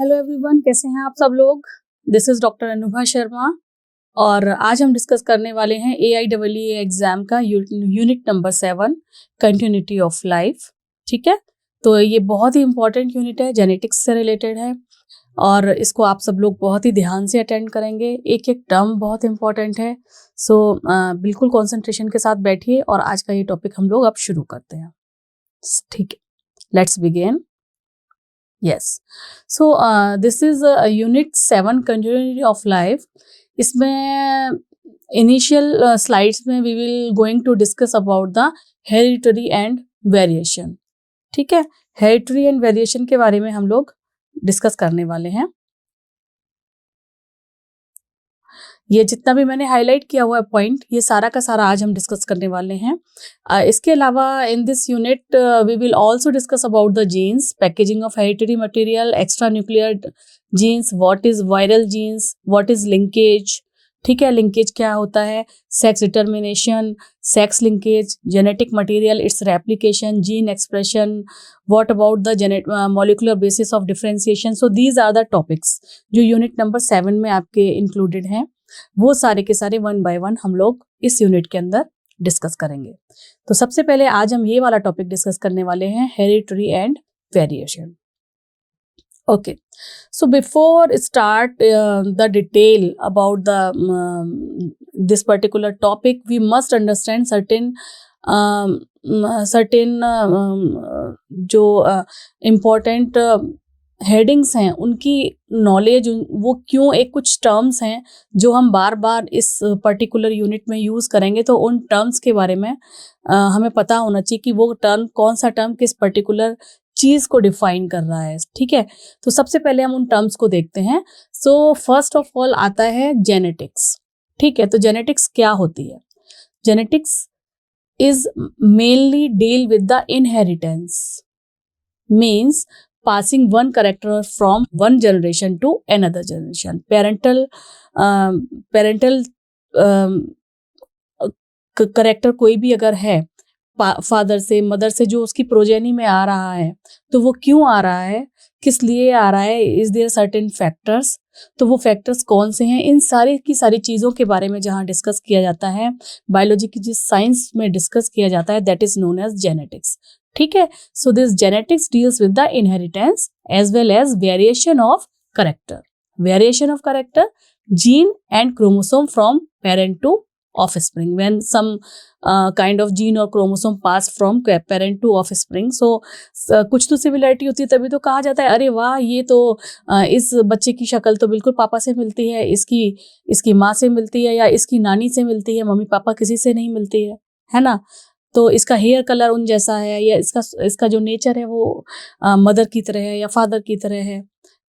Hello everyone, कैसे हैं आप सब लोग। This is doctor Anubha Sharma और आज हम डिस्कस करने वाले हैं AIEE एग्जाम का unit number 7 continuity of life. ठीक है, तो ये बहुत ही इंपॉर्टेंट यूनिट है, जेनेटिक्स से रिलेटेड है और इसको आप सब लोग बहुत ही ध्यान से अटेंड करेंगे। एक एक टर्म बहुत इंपॉर्टेंट है। सो बिल्कुल कॉन्सेंट्रेशन के साथ बैठिए और आज का ये टॉपिक हम लोग अब शुरू करते हैं। ठीक है, let's begin. Yes. So this is unit 7 continuity of life. इसमें इनिशियल स्लाइड्स में we will going to discuss about the hereditary and variation. ठीक है, हेरिडिटरी एंड वेरिएशन के बारे में हम लोग डिस्कस करने वाले हैं। ये जितना भी मैंने हाईलाइट किया हुआ है पॉइंट, ये सारा का सारा आज हम डिस्कस करने वाले हैं। इसके अलावा in this unit we will also discuss about the genes, packaging of hereditary material, extra nuclear genes, what is viral genes, what is linkage. ठीक है, लिंकेज क्या होता है, sex determination, sex linkage, genetic material, its replication, gene expression, what about the molecular basis of differentiation. So these are the topics जो unit number 7 में आपके included हैं। वो सारे के सारे 1 बाय 1 हम लोग इस यूनिट के अंदर डिस्कस करेंगे। तो सबसे पहले आज हम ये वाला टॉपिक डिस्कस करने वाले हैं, hereditary and variation. Okay, so before start the detail about this particular topic, we must understand certain जो important हेडिंग्स हैं उनकी नॉलेज, वो क्यों, एक कुछ टर्म्स हैं जो हम बार बार इस पर्टिकुलर यूनिट में यूज़ करेंगे, तो उन टर्म्स के बारे में हमें पता होना चाहिए कि वो टर्म, कौन सा टर्म किस पर्टिकुलर चीज़ को डिफाइन कर रहा है। ठीक है, तो सबसे पहले हम उन टर्म्स को देखते हैं। सो फर्स्ट ऑफ ऑल आता है जेनेटिक्स। ठीक है, तो जेनेटिक्स क्या होती है? Genetics is mainly deal with the inheritance, means passing one character from one generation to another generation. Parental character कोई भी अगर है फादर से, मदर से, जो उसकी प्रोजेनी में आ रहा है, तो वो क्यों आ रहा है, किस लिए आ रहा है, इज देयर सर्टेन फैक्टर्स, तो वो फैक्टर्स कौन से हैं, इन सारी की सारी चीज़ों के बारे में जहाँ डिस्कस किया जाता है, बायोलॉजी की जिस साइंस में डिस्कस किया जाता है, that is known as genetics. ठीक है, so this genetics deals with the inheritance as well as variation of character. Variation of character, gene and chromosome from parent to offspring, when some kind of gene or chromosome pass from parent to offspring. So कुछ तो similarity होती है, तभी तो कहा जाता है अरे वाह, ये तो इस बच्चे की शक्ल तो बिल्कुल पापा से मिलती है, इसकी माँ से मिलती है या इसकी नानी से मिलती है, मम्मी पापा किसी से नहीं मिलती है ना। तो इसका हेयर कलर उन जैसा है, या इसका जो नेचर है वो मदर की तरह है या फादर की तरह है।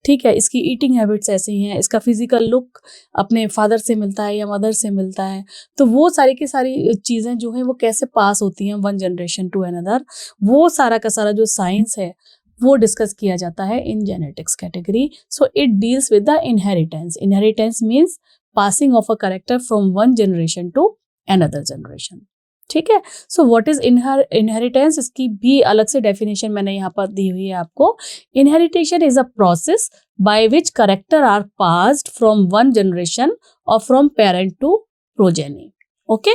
ठीक है, इसकी ईटिंग हैबिट्स ऐसी हैं, इसका फिजिकल लुक अपने फादर से मिलता है या मदर से मिलता है। तो वो सारी की सारी चीज़ें जो हैं वो कैसे पास होती हैं वन जनरेशन टू अनदर, वो सारा का सारा जो साइंस है वो डिस्कस किया जाता है in genetics category. So it deals with the inheritance. Inheritance means passing of a character from one generation to another generation. ठीक है, सो व्हाट इज इनहेरिटेंस, इसकी भी अलग से डेफिनेशन मैंने यहाँ पर दी हुई है आपको। Inheritance is a process by which character are passed from one generation और from parent to progeny. Okay,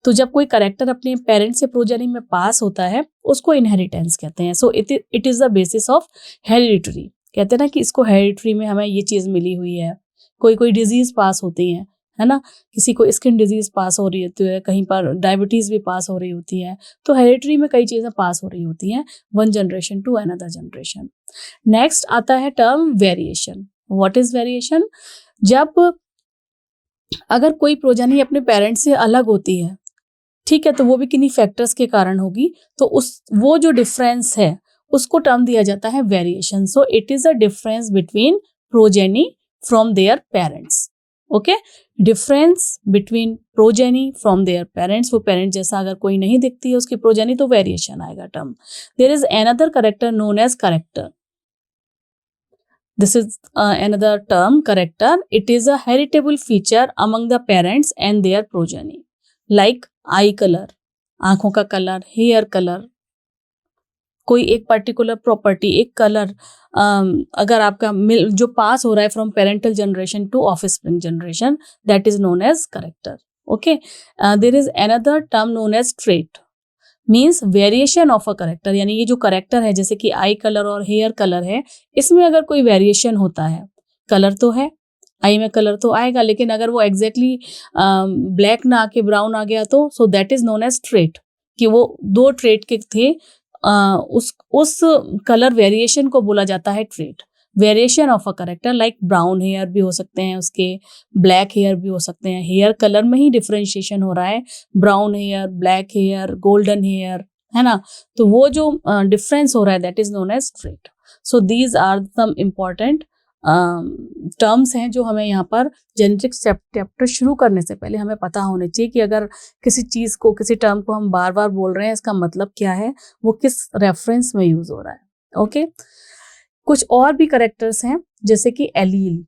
तो जब कोई करेक्टर अपने पेरेंट से प्रोजेनी में पास होता है उसको इनहेरिटेंस कहते हैं। सो it is the basis of hereditary. कहते हैं ना कि इसको हेरिडिटरी में हमें ये चीज़ मिली हुई है। कोई डिजीज पास होती है ना, किसी को स्किन डिजीज पास हो रही होती है, कहीं पर डायबिटीज भी पास हो रही होती है, तो हेरिडिटरी में कई चीजें पास हो रही होती हैं one generation to another generation. Next आता है term variation. What is variation? जब अगर कोई प्रोजेनी अपने पेरेंट्स से अलग होती है, ठीक है, तो वो भी किन्हीं फैक्टर्स के कारण होगी, तो वो जो डिफरेंस है उसको टर्म दिया जाता है variation. So it is a difference between progeny from their parents. Okay, difference between progeny from their parents, वो पेरेंट जैसा अगर कोई नहीं दिखती है उसकी प्रोजेनी, तो वेरिएशन आएगा term. There is another character known as character. This is another term, character. It is a heritable feature among the parents and their progeny, like eye colour, आंखों का कलर, हेयर कलर, कोई एक particular property, एक colour अगर आपका जो पास हो रहा है from parental generation to offspring generation, that is known as character. Okay, there is another term known as trait, means variation of a character. यानी ये जो करेक्टर है, जैसे कि आई कलर और हेयर कलर है, इसमें अगर कोई वेरिएशन होता है, कलर तो है, आई में कलर तो आएगा, लेकिन अगर वो एग्जैक्टली ब्लैक ना आके ब्राउन आ गया तो so that is known as trait, कि वो दो ट्रेट के थे, उस कलर वेरिएशन को बोला जाता है trait. Variation of a character, like brown hair भी हो सकते हैं उसके, ब्लैक हेयर भी हो सकते हैं. हेयर कलर में ही डिफरेंशिएशन हो रहा है, brown hair, black hair, golden hair, है ना. तो वो जो डिफरेंस हो रहा है, that is known as trait. So these are some important terms हैं जो हमें यहाँ पर जेनेटिक्स चैप्टर शुरू करने से पहले हमें पता होने चाहिए कि अगर किसी चीज़ को, किसी टर्म को हम बार बार बोल रहे हैं, इसका मतलब क्या है, वो किस रेफरेंस में यूज हो रहा है. ओके, कुछ और भी करेक्टर्स हैं जैसे कि allele.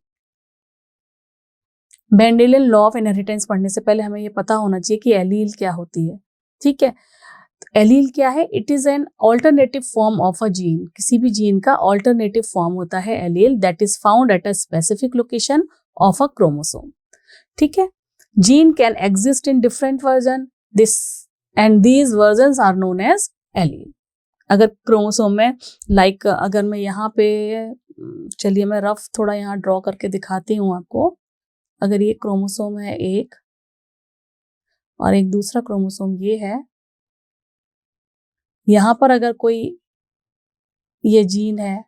Mendelian law of inheritance पढ़ने से पहले हमें ये पता होना चाहिए कि एलील क्या होती है. ठीक है, एलील क्या है? It is an alternative form of a gene. किसी भी जीन का ऑल्टरनेटिव फॉर्म होता है allele, that is found at a specific location of a chromosome. ठीक है, gene can exist in different version, this and these versions are known as allele. अगर chromosome में like अगर मैं यहाँ पे, चलिए मैं रफ थोड़ा यहाँ ड्रॉ करके दिखाती हूँ आपको. अगर ये क्रोमोसोम है एक, और एक दूसरा क्रोमोसोम ये है, यहाँ पर अगर कोई ये जीन है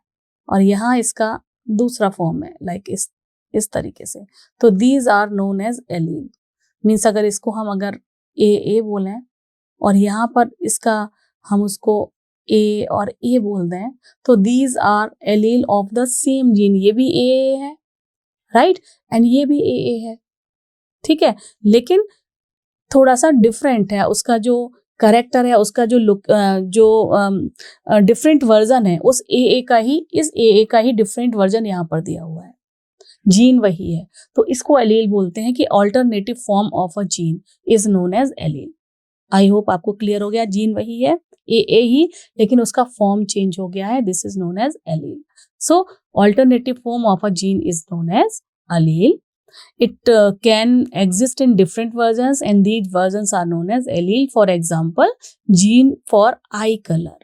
और यहाँ इसका दूसरा फॉर्म है, लाइक इस तरीके से, तो these are known as allele. Means अगर इसको हम अगर ए बोलें और यहाँ पर इसका हम उसको ए और ए बोल दें, तो these R allele of the same gene. ये भी ए है, राइट, एंड ये भी ए है. ठीक है, लेकिन थोड़ा सा डिफरेंट है उसका जो करेक्टर है, उसका जो लुक, जो डिफरेंट वर्जन है उस ए का ही, इस ए का ही डिफरेंट वर्जन यहाँ पर दिया हुआ है. जीन वही है, तो इसको एलील बोलते हैं कि alternative form of a gene is known as allele. I hope आपको क्लियर हो गया. जीन वही है, ए ही, लेकिन उसका फॉर्म चेंज हो गया है, this is known as allele. So alternative form of a gene is known as allele. It can exist in different versions and these versions are known as allele. For example, gene for eye color.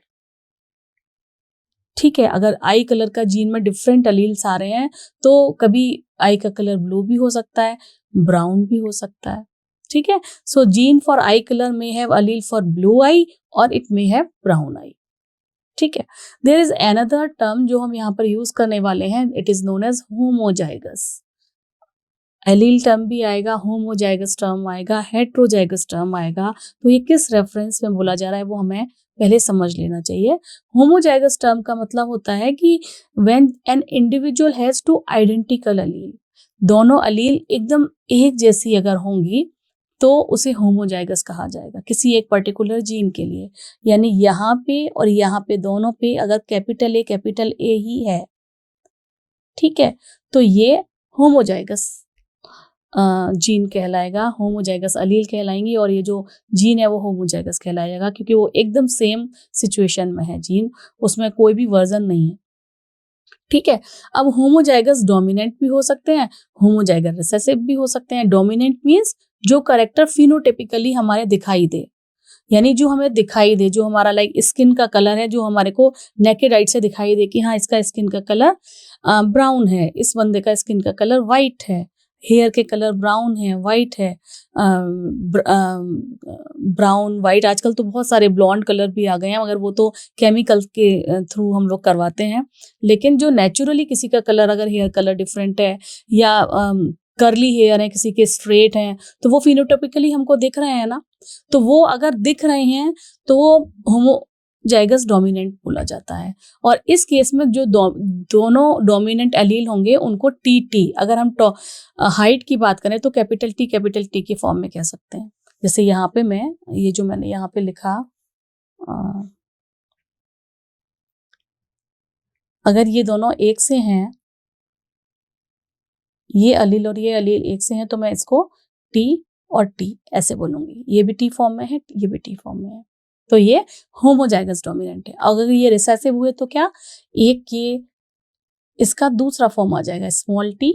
ठीक है, अगर आई colour का gene में different alleles आ रहे हैं तो कभी आई का कलर ब्लू भी हो सकता है, ब्राउन भी हो सकता है. ठीक है, सो जीन फॉर आई कलर में हैव अलील फॉर ब्लू आई और इट में हैव ब्राउन आई. ठीक है, देयर इज अनदर टर्म जो हम यहाँ पर यूज करने वाले हैं, it is known as homozygous. Allele term भी आएगा, होमोजाइगस टर्म आएगा, हेट्रोजाइगस टर्म आएगा. तो ये किस रेफरेंस में बोला जा रहा है वो हमें पहले समझ लेना चाहिए. होमोजाइगस टर्म का मतलब होता है कि when an individual has two identical allele, दोनों अलील एकदम एक जैसी अगर होंगी तो उसे होमोजाइगस कहा जाएगा किसी एक पर्टिकुलर जीन के लिए. यानी यहाँ पे और यहाँ पे दोनों पे अगर कैपिटल ए ही है, ठीक है, तो ये होमोजाइगस जीन कहलाएगा, होमोजाइगस अलील कहलाएंगी, और ये जो जीन है वो होमोजाइगस कहलाएगा क्योंकि वो एकदम सेम सिचुएशन में है जीन, उसमें कोई भी वर्जन नहीं है. ठीक है, अब होमोजाइगस डोमिनेंट भी हो सकते हैं, होमोजाइगस रिसेसिव भी हो सकते हैं. डोमिनेंट मीन्स जो करेक्टर फिनोटाइपिकली हमारे दिखाई दे, यानी जो हमें दिखाई दे, जो हमारा लाइक स्किन का कलर है, जो हमारे को नेकेड आइट से दिखाई दे कि हाँ इसका स्किन का कलर ब्राउन है, इस बंदे का स्किन का कलर वाइट है, हेयर के कलर ब्राउन है, वाइट है, ब्राउन वाइट. आजकल तो बहुत सारे ब्लॉन्ड कलर भी आ गए हैं, मगर वो तो केमिकल के थ्रू हम लोग करवाते हैं. लेकिन जो नेचुरली किसी का कलर, अगर हेयर कलर डिफरेंट है या कर्ली हेयर है, किसी के स्ट्रेट हैं, तो वो फिनोटाइपिकली हमको दिख रहे हैं ना, तो वो अगर दिख रहे हैं तो वो होमोजाइगस डोमिनेंट बोला जाता है. और इस केस में जो दोनों डोमिनेंट एलील होंगे उनको टी, अगर हम हाइट की बात करें तो कैपिटल टी के फॉर्म में कह सकते हैं. जैसे यहाँ पे मैं ये जो मैंने यहाँ पे लिखा, अगर ये दोनों एक से हैं, ये अलील और ये अलील एक से हैं, तो मैं इसको टी और टी ऐसे बोलूंगी. ये भी टी फॉर्म में है, ये भी टी फॉर्म में है. तो ये होमोजाइगस डोमिनेंट है। अगर ये रिसेसिव हुए तो क्या, एक ये इसका दूसरा फॉर्म आ जाएगा स्मॉल टी,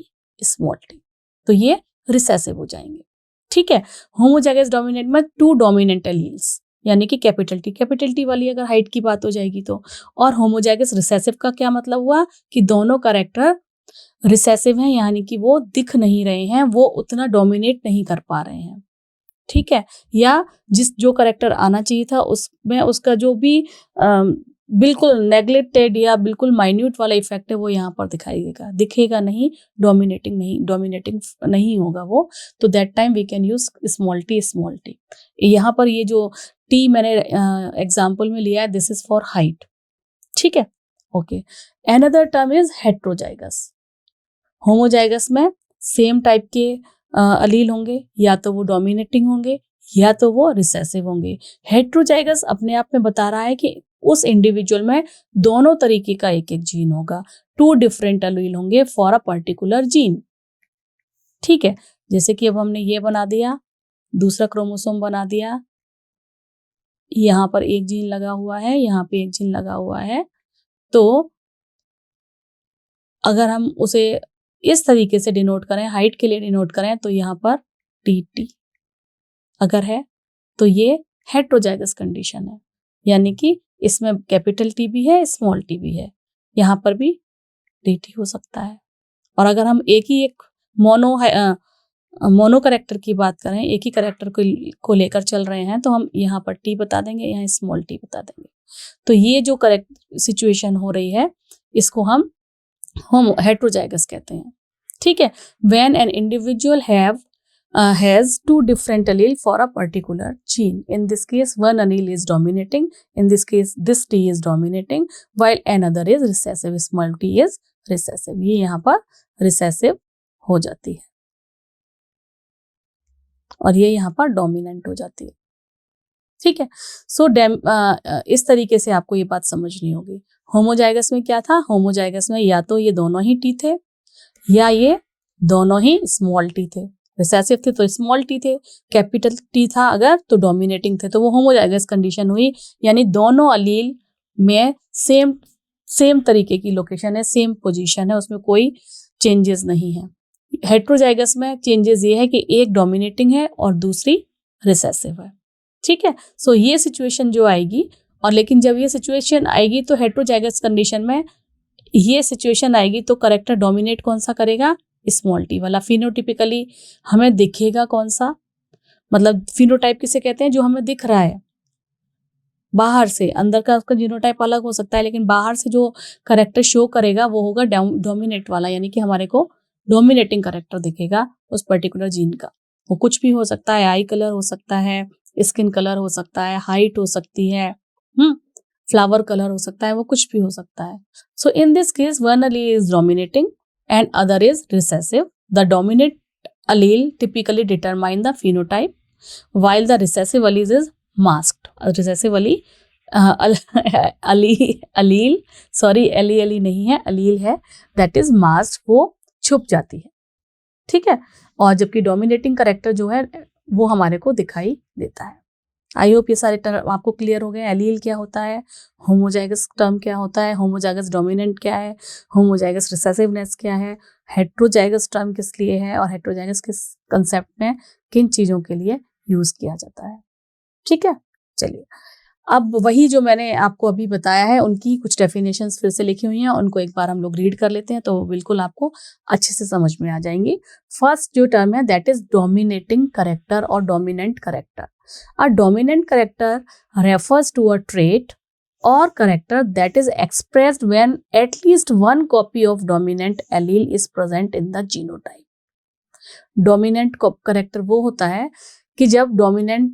तो ये रिसेसिव हो जाएंगे। ठीक है, होमोजाइगस डोमिनेंट में 2 डोमिनेंट एलील्स यानी कि कैपिटल टी वाली अगर हाइट की बात हो जाएगी तो, और होमोजाइगस रिसेसिव का क्या मतलब हुआ कि दोनों कैरेक्टर रिसेसिव हैं, यानी कि वो दिख नहीं रहे हैं, वो उतना डोमिनेट नहीं कर पा रहे हैं। ठीक है, या जो करेक्टर आना चाहिए था उसमें उसका जो भी बिल्कुल नेग्लेक्टेड या बिल्कुल माइन्यूट वाला इफेक्ट है वो यहाँ पर दिखेगा नहीं, डोमिनेटिंग नहीं होगा वो। तो that time we can use small T. यहाँ पर ये जो टी मैंने एग्जाम्पल में लिया है, दिस इज फॉर हाइट। ठीक है, okay. Another term is heterozygous. Homozygous में सेम टाइप के अलील होंगे, या तो वो डोमिनेटिंग होंगे या तो वो रिसेसिव होंगे। हेट्रोजाइगस अपने आप में बता रहा है कि उस इंडिविजुअल में दोनों तरीके का एक एक जीन होगा, 2 डिफरेंट अलील होंगे फॉर अ पर्टिकुलर जीन। ठीक है, जैसे कि अब हमने ये बना दिया, दूसरा क्रोमोसोम बना दिया, यहाँ पर एक जीन लगा हुआ है, यहाँ पे एक जीन लगा हुआ है, तो अगर हम उसे इस तरीके से डिनोट करें, हाइट के लिए डिनोट करें, तो यहाँ पर टी अगर है तो ये हेट्रोजाइगस कंडीशन है, यानी कि इसमें कैपिटल टी भी है, स्मॉल टी भी है, यहाँ पर भी टी हो सकता है। और अगर हम एक मोनो करेक्टर की बात करें, एक ही करेक्टर को लेकर चल रहे हैं, तो हम यहाँ पर टी बता देंगे, यहाँ स्मॉल टी बता देंगे। तो ये जो करेक्ट सिचुएशन हो रही है इसको हम हेट्रोजाइगस कहते हैं। ठीक है, when an individual has 2 different allele for a particular gene. In this case, one allele is dominating. In this case, this T is dominating, while another is recessive. Small t is recessive. ये यहाँ पर recessive हो जाती है और ये यहाँ पर dominant हो जाती है। ठीक है, सो इस तरीके से आपको ये बात समझनी होगी। होमोजाइगस में क्या था, होमोजाइगस में या तो ये दोनों ही टी थे या ये दोनों ही स्मॉल टी थे। रिसेसिव थे तो स्मॉल टी थे, कैपिटल टी था अगर तो डोमिनेटिंग थे, तो वो होमोजाइगस कंडीशन हुई, यानी दोनों अलील में सेम तरीके की लोकेशन है, सेम पोजीशन है, उसमें कोई चेंजेस नहीं है। हेट्रोजाइगस में चेंजेस ये है कि एक डोमिनेटिंग है और दूसरी रिसेसिव है। ठीक है, सो ये सिचुएशन जो आएगी, और लेकिन जब ये सिचुएशन आएगी तो हेट्रोजाइगस कंडीशन में ये सिचुएशन आएगी तो करेक्टर डोमिनेट कौन सा करेगा, स्मॉल टी वाला। फिनोटिपिकली हमें दिखेगा कौन सा, मतलब फिनोटाइप किसे कहते हैं, जो हमें दिख रहा है बाहर से, अंदर का उसका जीनोटाइप अलग हो सकता है, लेकिन बाहर से जो करेक्टर शो करेगा वो होगा डोमिनेट वाला, यानी कि हमारे को डोमिनेटिंग करेक्टर दिखेगा उस पर्टिकुलर जीन का। वो कुछ भी हो सकता है, आई कलर हो सकता है, स्किन कलर हो सकता है, हाइट हो सकती है, फ्लावर कलर हो सकता है, वो कुछ भी हो सकता है। So in this case one allele इज dominating and other is recessive. The dominant allele typically determine the phenotype, while the recessive allele is masked. Recessive allele नहीं है, allele है, that is masked, वो छुप जाती है। ठीक है, और जबकि डोमिनेटिंग करेक्टर जो है वो हमारे को दिखाई देता है। आई होप ये सारे टर्म आपको क्लियर हो गए। एलील क्या होता है, होमोजाइगस टर्म क्या होता है, होमोजाइगस डोमिनेंट क्या है, होमोजाइगस रिसेसिवनेस क्या है, हेट्रोजाइगस टर्म किस लिए है, और हेट्रोजाइगस किस कंसेप्ट में किन चीज़ों के लिए यूज किया जाता है। ठीक है, चलिए अब वही जो मैंने आपको अभी बताया है उनकी कुछ डेफिनेशंस फिर से लिखी हुई हैं, उनको एक बार हम लोग रीड कर लेते हैं तो बिल्कुल आपको अच्छे से समझ में आ जाएंगी। फर्स्ट जो टर्म है दैट इज डोमिनेटिंग करेक्टर और dominant character. A dominant character refers to a trait or character that is expressed when at least one copy of dominant allele is present in the genotype. Dominant character वो होता है कि जब dominant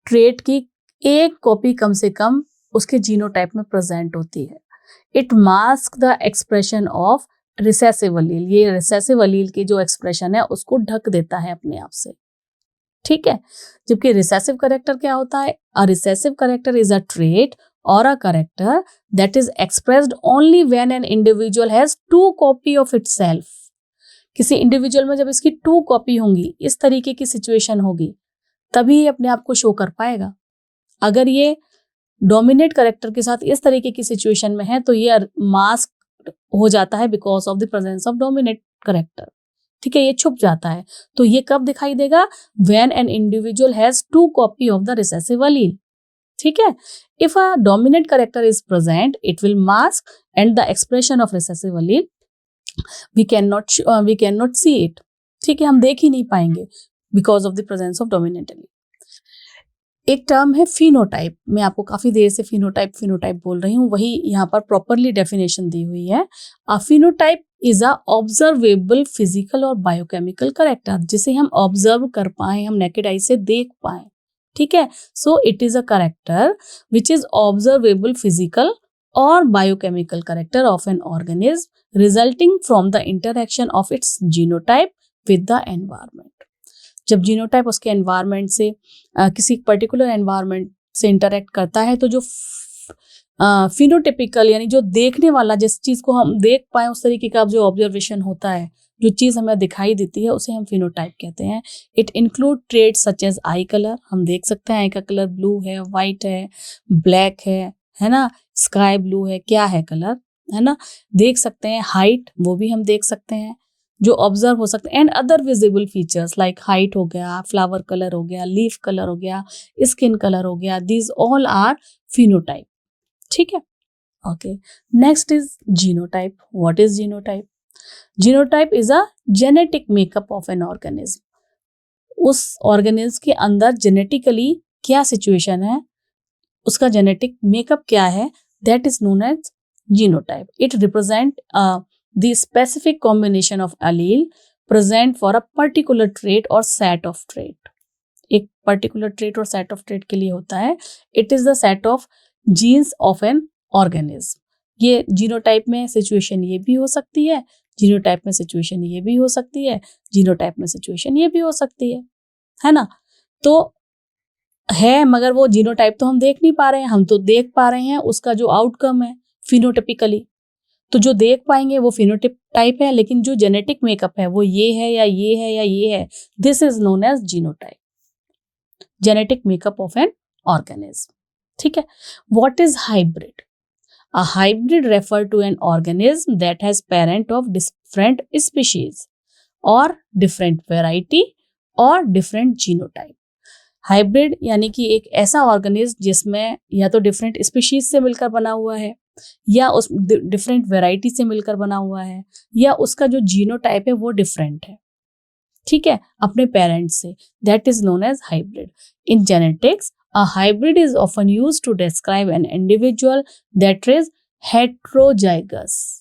trait की एक copy कम से कम उसके genotype में प्रेजेंट होती है। It masks the expression of recessive allele. ये recessive allele की जो एक्सप्रेशन है उसको ढक देता है अपने आप से। ठीक है, जबकि रिसेसिव करेक्टर क्या होता है, a recessive character is a trait और a character that is expressed only when an individual has 2 copy of itself. किसी इंडिविजुअल में जब इसकी 2 कॉपी होंगी, इस तरीके की सिचुएशन होगी, तभी ये अपने आप को शो कर पाएगा। अगर ये डोमिनेट करेक्टर के साथ इस तरीके की सिचुएशन में है तो ये मास्क हो जाता है because of the presence of dominate character. ठीक है, ये छुप जाता है। तो ये कब दिखाई देगा? When an individual has two copy of the recessive allele. ठीक है, if a dominate character is present it will mask and the expression of recessive allele we can not see it. ठीक है, हम देख ही नहीं पाएंगे because of the presence of dominate allele. एक टर्म है फिनोटाइप। मैं आपको काफी देर से फिनोटाइप बोल रही हूँ, वही यहाँ पर प्रॉपरली डेफिनेशन दी हुई है। अ phenotype is a observable physical और बायोकेमिकल करेक्टर, जिसे हम ऑब्जर्व कर पाए, हम नेकेड आई से देख पाए। ठीक है, so it is a character which is observable physical और biochemical character of an organism resulting from the interaction of its genotype with the environment. जब जीनोटाइप उसके एनवायरमेंट से किसी पर्टिकुलर एनवायरमेंट से इंटरेक्ट करता है तो जो फिनोटिपिकल यानी जो देखने वाला, जिस चीज को हम देख पाए उस तरीके का जो ऑब्जर्वेशन होता है, जो चीज हमें दिखाई देती है उसे हम फिनोटाइप कहते हैं। It include traits such as eye colour, हम देख सकते हैं आई का कलर ब्लू है, वाइट है, ब्लैक है ना, स्काई ब्लू है, क्या है कलर, है ना। देख सकते हैं हाइट, वो भी हम देख सकते हैं जो ऑब्जर्व हो सकते हैं। And other visible features like height हो गया, फ्लावर कलर हो गया, लीफ कलर हो गया, स्किन कलर हो गया, दीज ऑल आर फिनोटाइप। ठीक है, okay. Next is genotype. What is genotype? Genotype is a genetic makeup of an organism. उस ऑर्गेनिज्म के अंदर जेनेटिकली क्या सिचुएशन है, उसका जेनेटिक मेकअप क्या है, that is known as genotype. It represent the specific combination of allele present for a particular trait or set of trait। एक particular trait और set of trait के लिए होता है। It is the set of genes of an organism। ये genotype में situation ये भी हो सकती है, जीनोटाइप में सिचुएशन ये भी हो सकती है, जीनोटाइप में सिचुएशन ये भी हो सकती है ना। तो है, मगर वो जीनोटाइप तो हम देख नहीं पा रहे हैं, हम तो देख पा रहे हैं उसका जो आउटकम है फिनोटिपिकली। तो जो देख पाएंगे वो फिनोटाइप टाइप है, लेकिन जो जेनेटिक मेकअप है वो ये है या ये है या ये है, this is known as genotype, genetic makeup of an organism. ठीक है, what is hybrid? A hybrid refer to an organism that has parent of different species और डिफरेंट वेराइटी और डिफरेंट जीनोटाइप। हाइब्रिड यानी कि एक ऐसा ऑर्गेनिज्म जिसमें या तो डिफरेंट स्पीशीज से मिलकर बना हुआ है, या उस डिफरेंट वैरायटी से मिलकर बना हुआ है, या उसका जो जीनोटाइप है वो डिफरेंट है, ठीक है, अपने पेरेंट्स से, that is known as hybrid. In genetics a hybrid is often used to describe an individual that is heterozygous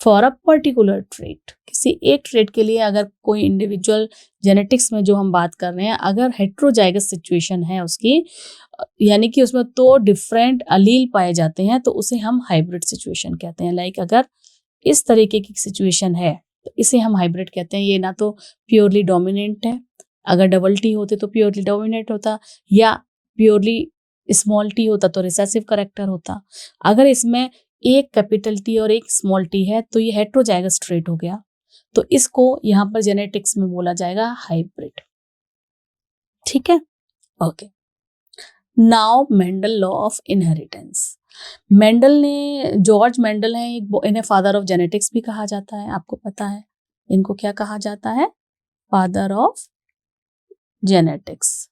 for a particular trait. किसी एक ट्रेट के लिए अगर कोई इंडिविजुअल जेनेटिक्स में जो हम बात कर रहे हैं, अगर हेट्रोजाइगस सिचुएशन है उसकी, यानी कि उसमें तो डिफरेंट अलील पाए जाते हैं, तो उसे हम हाइब्रिड सिचुएशन कहते हैं। लाइक अगर इस तरीके की सिचुएशन है तो इसे हम हाइब्रिड कहते हैं। ये ना तो प्योरली डोमिनेंट है, अगर डबल टी होते तो प्योरली डोमिनेंट होता, या प्योरली स्मॉल टी होता तो रिसेसिव करेक्टर होता। अगर इसमें एक कैपिटल टी और एक स्मॉल टी है तो ये हेट्रोजाइगस ट्रेट हो गया, तो इसको यहाँ पर जेनेटिक्स में बोला जाएगा हाइब्रिड। ठीक है, okay. Now Mendel law of inheritance. Mendel ने, जॉर्ज मेंडल है, इन्हें फादर ऑफ जेनेटिक्स भी कहा जाता है, आपको पता है इनको क्या कहा जाता है? Father of genetics.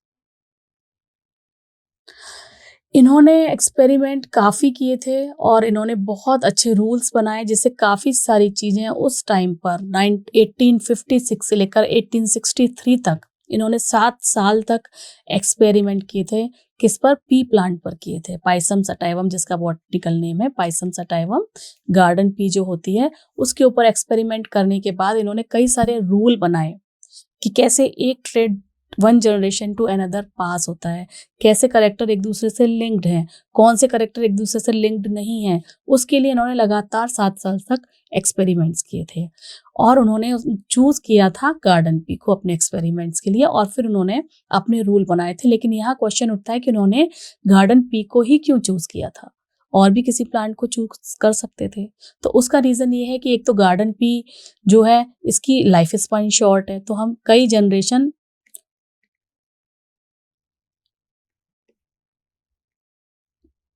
इन्होंने एक्सपेरिमेंट काफ़ी किए थे और इन्होंने बहुत अच्छे रूल्स बनाए, जिससे काफ़ी सारी चीज़ें उस टाइम पर 1856 से लेकर 1863 तक इन्होंने 7 साल तक एक्सपेरिमेंट किए थे। किस पर? पी प्लांट पर किए थे, पाइसम सटाइवम, जिसका बॉटनिकल नेम है पाइसम सटाइवम, गार्डन पी जो होती है उसके ऊपर एक्सपेरिमेंट करने के बाद इन्होंने कई सारे रूल बनाए कि कैसे एक trait one generation to another pass होता है, कैसे करेक्टर एक दूसरे से लिंक्ड हैं, कौन से करेक्टर एक दूसरे से लिंक्ड नहीं हैं। उसके लिए इन्होंने लगातार 7 साल तक एक्सपेरिमेंट्स किए थे और उन्होंने चूज किया था गार्डन पी को अपने एक्सपेरिमेंट्स के लिए, और फिर उन्होंने अपने रूल बनाए थे। लेकिन यहाँ क्वेश्चन उठता है कि उन्होंने गार्डन पी को ही क्यों चूज किया था, और भी किसी प्लांट को चूज कर सकते थे। तो उसका रीजन ये है कि एक तो गार्डन पी जो है इसकी लाइफ स्पाइन शॉर्ट है, तो हम कई जनरेशन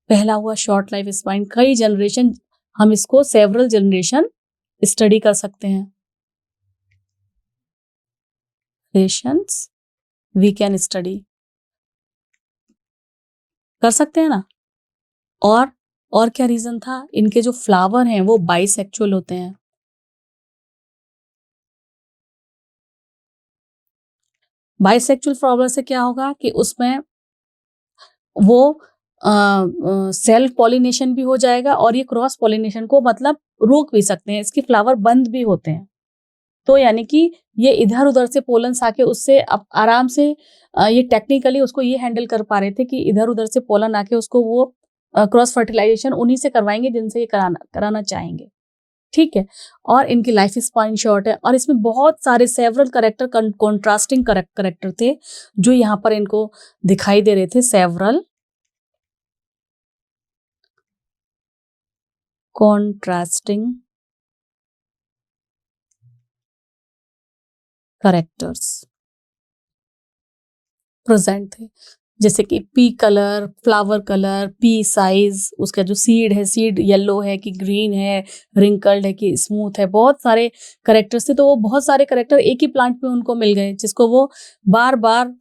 पहला हुआ शॉर्ट लाइफ स्पान, कई जनरेशन, हम इसको सेवरल जनरेशन स्टडी कर सकते हैं, रेशंस वी कैन स्टडी कर सकते हैं ना। और क्या रीजन था, इनके जो फ्लावर हैं वो बाइसेक्चुअल होते हैं। बाइसेक्चुअल फ्लावर से क्या होगा कि उसमें वो सेल्फ पॉलिनेशन भी हो जाएगा और ये क्रॉस पॉलिनेशन को मतलब रोक भी सकते हैं, इसके फ्लावर बंद भी होते हैं। तो यानी कि ये इधर उधर से पोलन्स आके उससे आराम से ये टेक्निकली उसको ये हैंडल कर पा रहे थे कि इधर उधर से पोलन आके उसको वो क्रॉस फर्टिलाइजेशन उन्हीं से करवाएंगे जिनसे ये कराना चाहेंगे। ठीक है। और इनकी लाइफ स्पान शॉर्ट है और इसमें बहुत सारे सेवरल करेक्टर, कॉन्ट्रास्टिंग करेक्टर थे जो यहाँ पर इनको दिखाई दे रहे थे। सेवरल कॉन्ट्रास्टिंग करेक्टर्स प्रेजेंट थे, जैसे कि P colour, flower colour, P size, उसका जो सीड है, सीड येलो है कि ग्रीन है, रिंकल्ड है कि स्मूथ है, बहुत सारे करेक्टर्स थे। तो वो बहुत सारे करेक्टर एक ही प्लांट में उनको मिल गए जिसको वो बार बार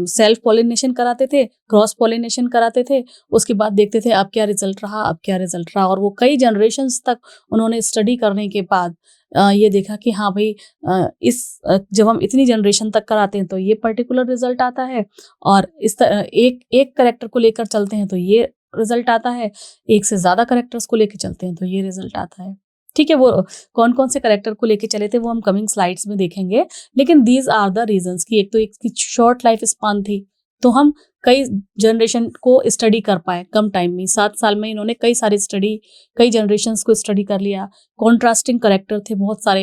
सेल्फ पॉलिनेशन कराते थे, क्रॉस पॉलिनेशन कराते थे, उसके बाद देखते थे अब क्या रिजल्ट रहा, अब क्या रिजल्ट रहा। और वो कई जनरेशन्स तक उन्होंने स्टडी करने के बाद ये देखा कि हाँ भाई जब हम इतनी जनरेशन तक कराते हैं तो ये पर्टिकुलर रिजल्ट आता है, और इस एक करेक्टर को लेकर चलते हैं तो ये रिजल्ट आता है, एक से ज्यादा करेक्टर्स को लेकर चलते हैं तो ये रिजल्ट आता है। ठीक है, वो कौन कौन से करेक्टर को लेके चले थे वो हम कमिंग स्लाइड्स में देखेंगे, लेकिन दीज आर द रीजंस कि एक तो इसकी शॉर्ट लाइफ स्पान थी, तो हम कई जनरेशन को स्टडी कर पाए कम टाइम में। 7 साल में इन्होंने कई सारी कई जनरेशन को स्टडी कर लिया। कॉन्ट्रास्टिंग करेक्टर थे बहुत सारे,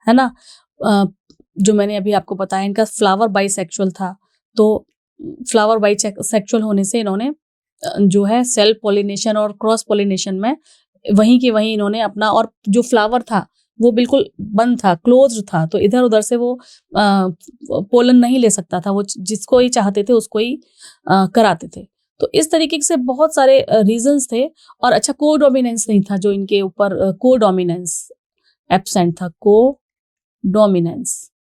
है ना। जो मैंने अभी आपको बताया, इनका फ्लावर बाइसेक्सुअल था, तो फ्लावर बाइसेक्सुअल होने से इन्होंने जो है सेल्फ पॉलिनेशन और क्रॉस पॉलिनेशन में वहीं के वहीं इन्होंने अपना, और जो फ्लावर था वो बिल्कुल बंद था, क्लोज्ड था, तो इधर उधर से वो पोलन नहीं ले सकता था, वो जिसको ही चाहते थे उसको ही कराते थे। तो इस तरीके से बहुत सारे रीजंस थे। और अच्छा, को डोमिनेंस नहीं था जो इनके ऊपर, को डोमिनेंस एब्सेंट था, को डोमिनेंस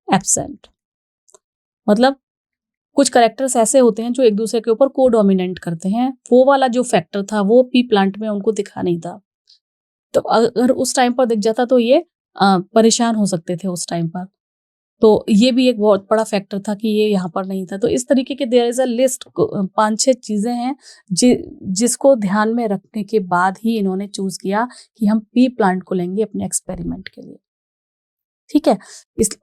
एब्सेंट, मतलब कुछ करेक्टर्स ऐसे होते हैं जो एक दूसरे के ऊपर को डोमिनेंट करते हैं, वो वाला जो फैक्टर था वो पी प्लांट में उनको दिखा नहीं था। तो अगर उस टाइम पर दिख जाता तो ये परेशान हो सकते थे उस टाइम पर। तो ये भी एक बहुत बड़ा फैक्टर था कि ये यहाँ पर नहीं था। तो इस तरीके के देयर इज अ लिस्ट, 5-6 चीजें हैं जिसको ध्यान में रखने के बाद ही इन्होंने चूज किया कि हम पी प्लांट को लेंगे अपने एक्सपेरिमेंट के लिए। ठीक है।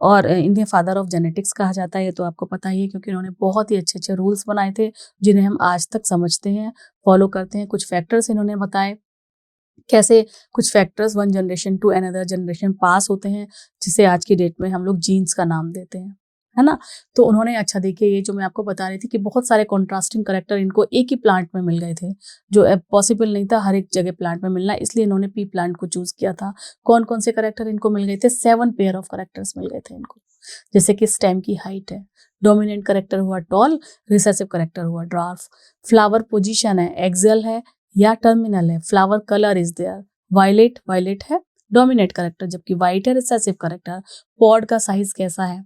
और इन्हें फादर ऑफ जेनेटिक्स कहा जाता है, ये तो आपको पता ही है, क्योंकि इन्होंने बहुत ही अच्छे अच्छे रूल्स बनाए थे जिन्हें हम आज तक समझते हैं, फॉलो करते हैं। कुछ फैक्टर्स इन्होंने बताए, कैसे कुछ factors one generation to another generation pass होते हैं, जिसे आज की डेट में हम लोग जीन्स का नाम देते हैं, है ना। तो उन्होंने, अच्छा देखिए, ये जो मैं आपको बता रही थी कि बहुत सारे कॉन्ट्रास्टिंग करेक्टर इनको एक ही प्लांट में मिल गए थे, जो पॉसिबल नहीं था हर एक जगह प्लांट में मिलना, इसलिए इन्होंने पी प्लांट को चूज किया था। कौन कौन से करेक्टर इनको मिल गए थे? 7 पेयर ऑफ करेक्टर्स मिल गए थे इनको, जैसे कि स्टेम की हाइट है, डोमिनेंट करेक्टर हुआ टॉल, रिसेसिव करेक्टर हुआ ड्वार्फ, फ्लावर पोजीशन है, एक्सेल है या टर्मिनल है, flower colour is there, violet है डोमिनेट करेक्टर, जबकि व्हाइट है रिसेसिव करेक्टर, पॉड का साइज कैसा है,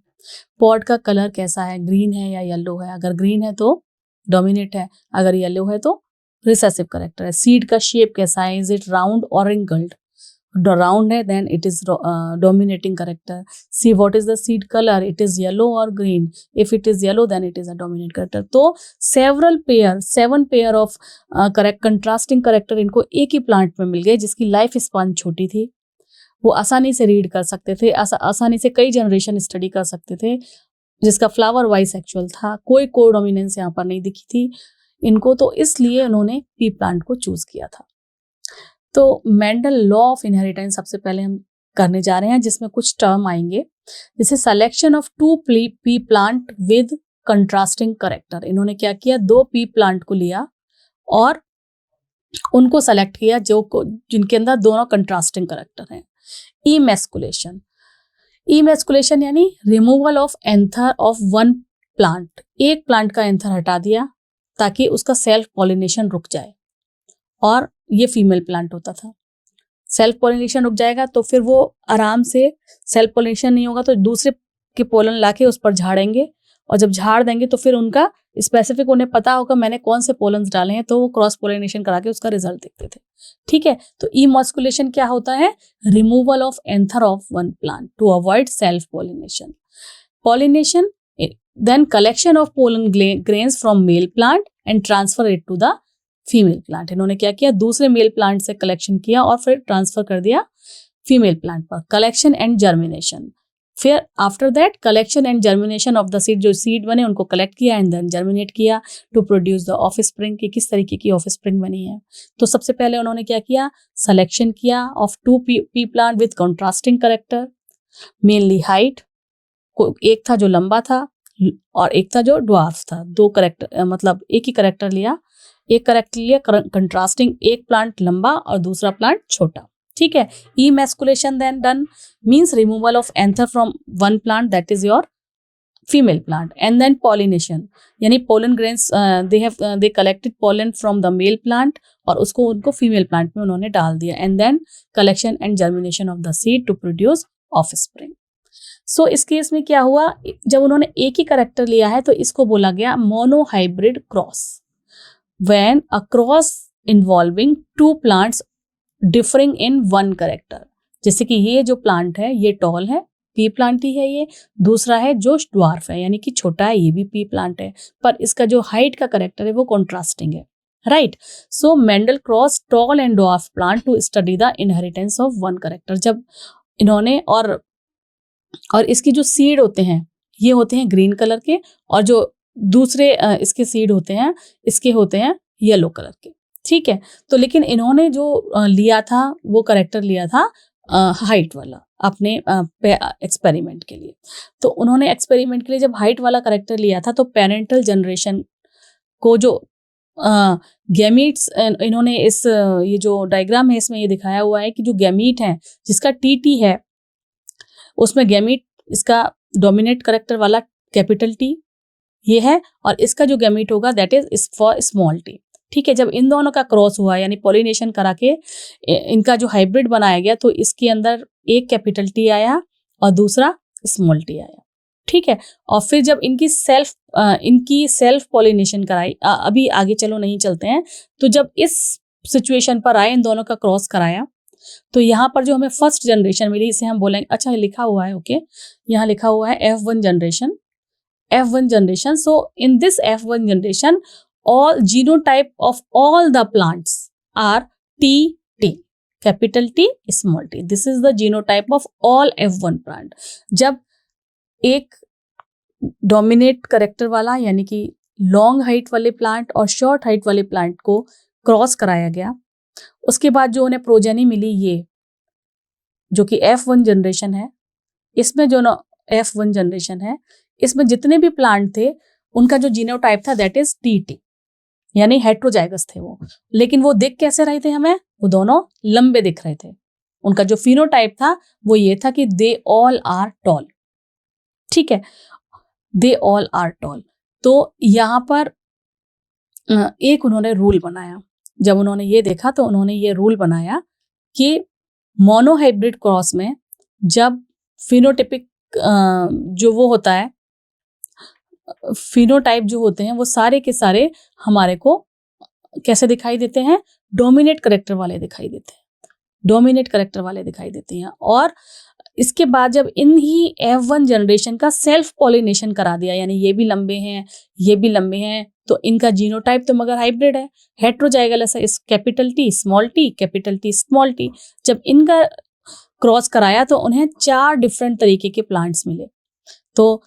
पॉड का कलर कैसा है, ग्रीन है या येलो है, अगर ग्रीन है तो डोमिनेट है, अगर येलो है तो रिसेसिव करेक्टर है, सीड का शेप कैसा है, इज इट राउंड और रिंकल्ड, राउंड है then it is dominating character. See what is the seed color, it is yellow or green, if it is yellow then it is a dominant character. तो seven pair of correct contrasting character इनको एक ही plant में मिल गए, जिसकी life span छोटी थी, वो आसानी से रीड कर सकते थे, आसानी से कई जनरेशन स्टडी कर सकते थे, जिसका फ्लावर बाइसेक्सुअल था, कोई को डोमिनेंस यहाँ पर नहीं दिखी थी इनको, तो इसलिए उन्होंने पी प्लांट को चूज किया था। तो मेंडल लॉ ऑफ इनहेरिटेंस सबसे पहले हम करने जा रहे हैं, जिसमें कुछ टर्म आएंगे, जैसे selection of 2 P plant with contrasting character. इन्होंने क्या किया, 2 पी प्लांट को लिया और उनको सेलेक्ट किया जिनके अंदर दोनों कंट्रास्टिंग करेक्टर हैं। इमेस्कुलेशन यानी removal of anther of one plant, एक प्लांट का एंथर हटा दिया ताकि उसका सेल्फ पॉलिनेशन रुक जाए, और ये फीमेल प्लांट होता था। सेल्फ पॉलिनेशन रुक जाएगा तो फिर वो आराम से, सेल्फ पॉलिनेशन नहीं होगा तो दूसरे के पोलन लाके उस पर झाड़ेंगे, और जब झाड़ देंगे तो फिर उनका स्पेसिफिक उन्हें पता होगा मैंने कौन से पोलन्स डाले हैं, तो वो क्रॉस पोलिनेशन करा के उसका रिजल्ट देखते थे। ठीक है, तो इमॉस्कुलेशन क्या होता है? Removal of anther of one plant to avoid self pollination. Pollination then collection of pollen grains from male plant and transfer it to the female plant। इन्होंने क्या किया? दूसरे मेल प्लांट से कलेक्शन किया और फिर ट्रांसफर कर दिया फीमेल प्लांट पर। कलेक्शन एंड जर्मिनेशन, फिर after that collection and germination of the seed, जो सीड बने उनको कलेक्ट किया एंड देन जर्मिनेट किया टू प्रोड्यूस द ऑफस्प्रिंग। की किस तरीके की ऑफस्प्रिंग बनी है? तो सबसे पहले उन्होंने क्या किया? सिलेक्शन किया of 2 P plant with contrasting character, mainly height, एक था जो लंबा था और एक था जो ड्वार्फ था। 2 करेक्टर, मतलब एक ही करेक्टर लिया, एक करेक्टर लिया कंट्रास्टिंग, एक प्लांट लंबा और दूसरा प्लांट छोटा। ठीक है, emasculation then done means removal of anther from one plant, that is your female plant, and then pollination, यानी pollen grains they collected pollen from the male plant और उसको उनको female plant में उन्होंने डाल दिया, and then collection and germination of the seed to produce offspring। सो इस case में क्या हुआ? जब उन्होंने एक ही करेक्टर लिया है तो इसको बोला गया monohybrid cross. When a cross involving 2 plants differing in 1 character, जैसे कि ये जो प्लांट है ये टॉल है, पी प्लांट ही है ये, दूसरा है जो ड्वार्फ है यानी कि छोटा है, ये भी पी प्लांट है, पर इसका जो हाइट का करेक्टर है वो कॉन्ट्रास्टिंग है, right. So Mendel cross tall and dwarf plant to study the inheritance of 1 character. जब इन्होंने और इसकी जो सीड होते हैं ये होते हैं ग्रीन कलर के, और जो दूसरे इसके सीड होते हैं इसके होते हैं येलो कलर के। ठीक है, तो लेकिन इन्होंने जो लिया था वो करेक्टर लिया था हाइट वाला अपने एक्सपेरिमेंट के लिए। तो उन्होंने एक्सपेरिमेंट के लिए जब हाइट वाला करेक्टर लिया था तो पेरेंटल जनरेशन को जो गैमीट्स, इन्होंने इस ये जो डायग्राम है इसमें ये दिखाया हुआ है कि जो गैमीट है जिसका टी है उसमें गैमीट, इसका डोमिनेट करेक्टर वाला कैपिटल टी ये है, और इसका जो गैमीट होगा that is for small T. ठीक है, जब इन दोनों का क्रॉस हुआ यानी पॉलिनेशन करा के इनका जो हाइब्रिड बनाया गया तो इसके अंदर एक कैपिटल टी आया और दूसरा स्मॉल टी आया। ठीक है, और फिर जब इनकी सेल्फ पॉलिनेशन कराई, अभी आगे चलो नहीं चलते हैं, तो जब इस सिचुएशन पर आए इन दोनों का क्रॉस कराया तो यहाँ पर जो हमें फर्स्ट जनरेशन मिली इसे हम बोलेंगे, अच्छा लिखा हुआ है, ओके, यहाँ लिखा हुआ है F1 generation. So in this F1 generation all genotype of all the plants are TT, capital T small t। This is the genotype of all F1 plant। जब एक डोमिनेट करेक्टर वाला यानी कि लॉन्ग हाइट वाले plant और short height वाले plant को cross कराया गया, उसके बाद जो उन्हें प्रोजेनी मिली ये जो कि F1 जनरेशन है, इसमें जो F1 जनरेशन है इसमें जितने भी प्लांट थे उनका जो जीनोटाइप था दैट इज TT, यानी हेट्रोजाइगस थे वो। लेकिन वो दिख कैसे रहे थे हमें? वो दोनों लंबे दिख रहे थे। उनका जो फिनोटाइप था वो ये था कि दे ऑल आर टॉल। ठीक है, दे ऑल आर टॉल। तो यहाँ पर एक उन्होंने रूल बनाया। जब उन्होंने ये देखा तो उन्होंने ये रूल बनाया कि मोनोहाइब्रिड क्रॉस में जब फिनोटाइपिक जो वो होता है, फिनोटाइप जो होते हैं वो सारे के सारे हमारे को कैसे दिखाई देते हैं? डोमिनेट करेक्टर वाले दिखाई देते हैं। और इसके बाद जब इन ही F1 जनरेशन का सेल्फ पॉलिनेशन करा दिया, यानी ये भी लंबे हैं ये भी लंबे हैं, तो इनका जीनोटाइप तो मगर हाइब्रिड है, हेट्रोजाइगस है, इस capital T small t capital T small t। जब इनका क्रॉस कराया तो उन्हें 4 डिफरेंट तरीके के प्लांट्स मिले। तो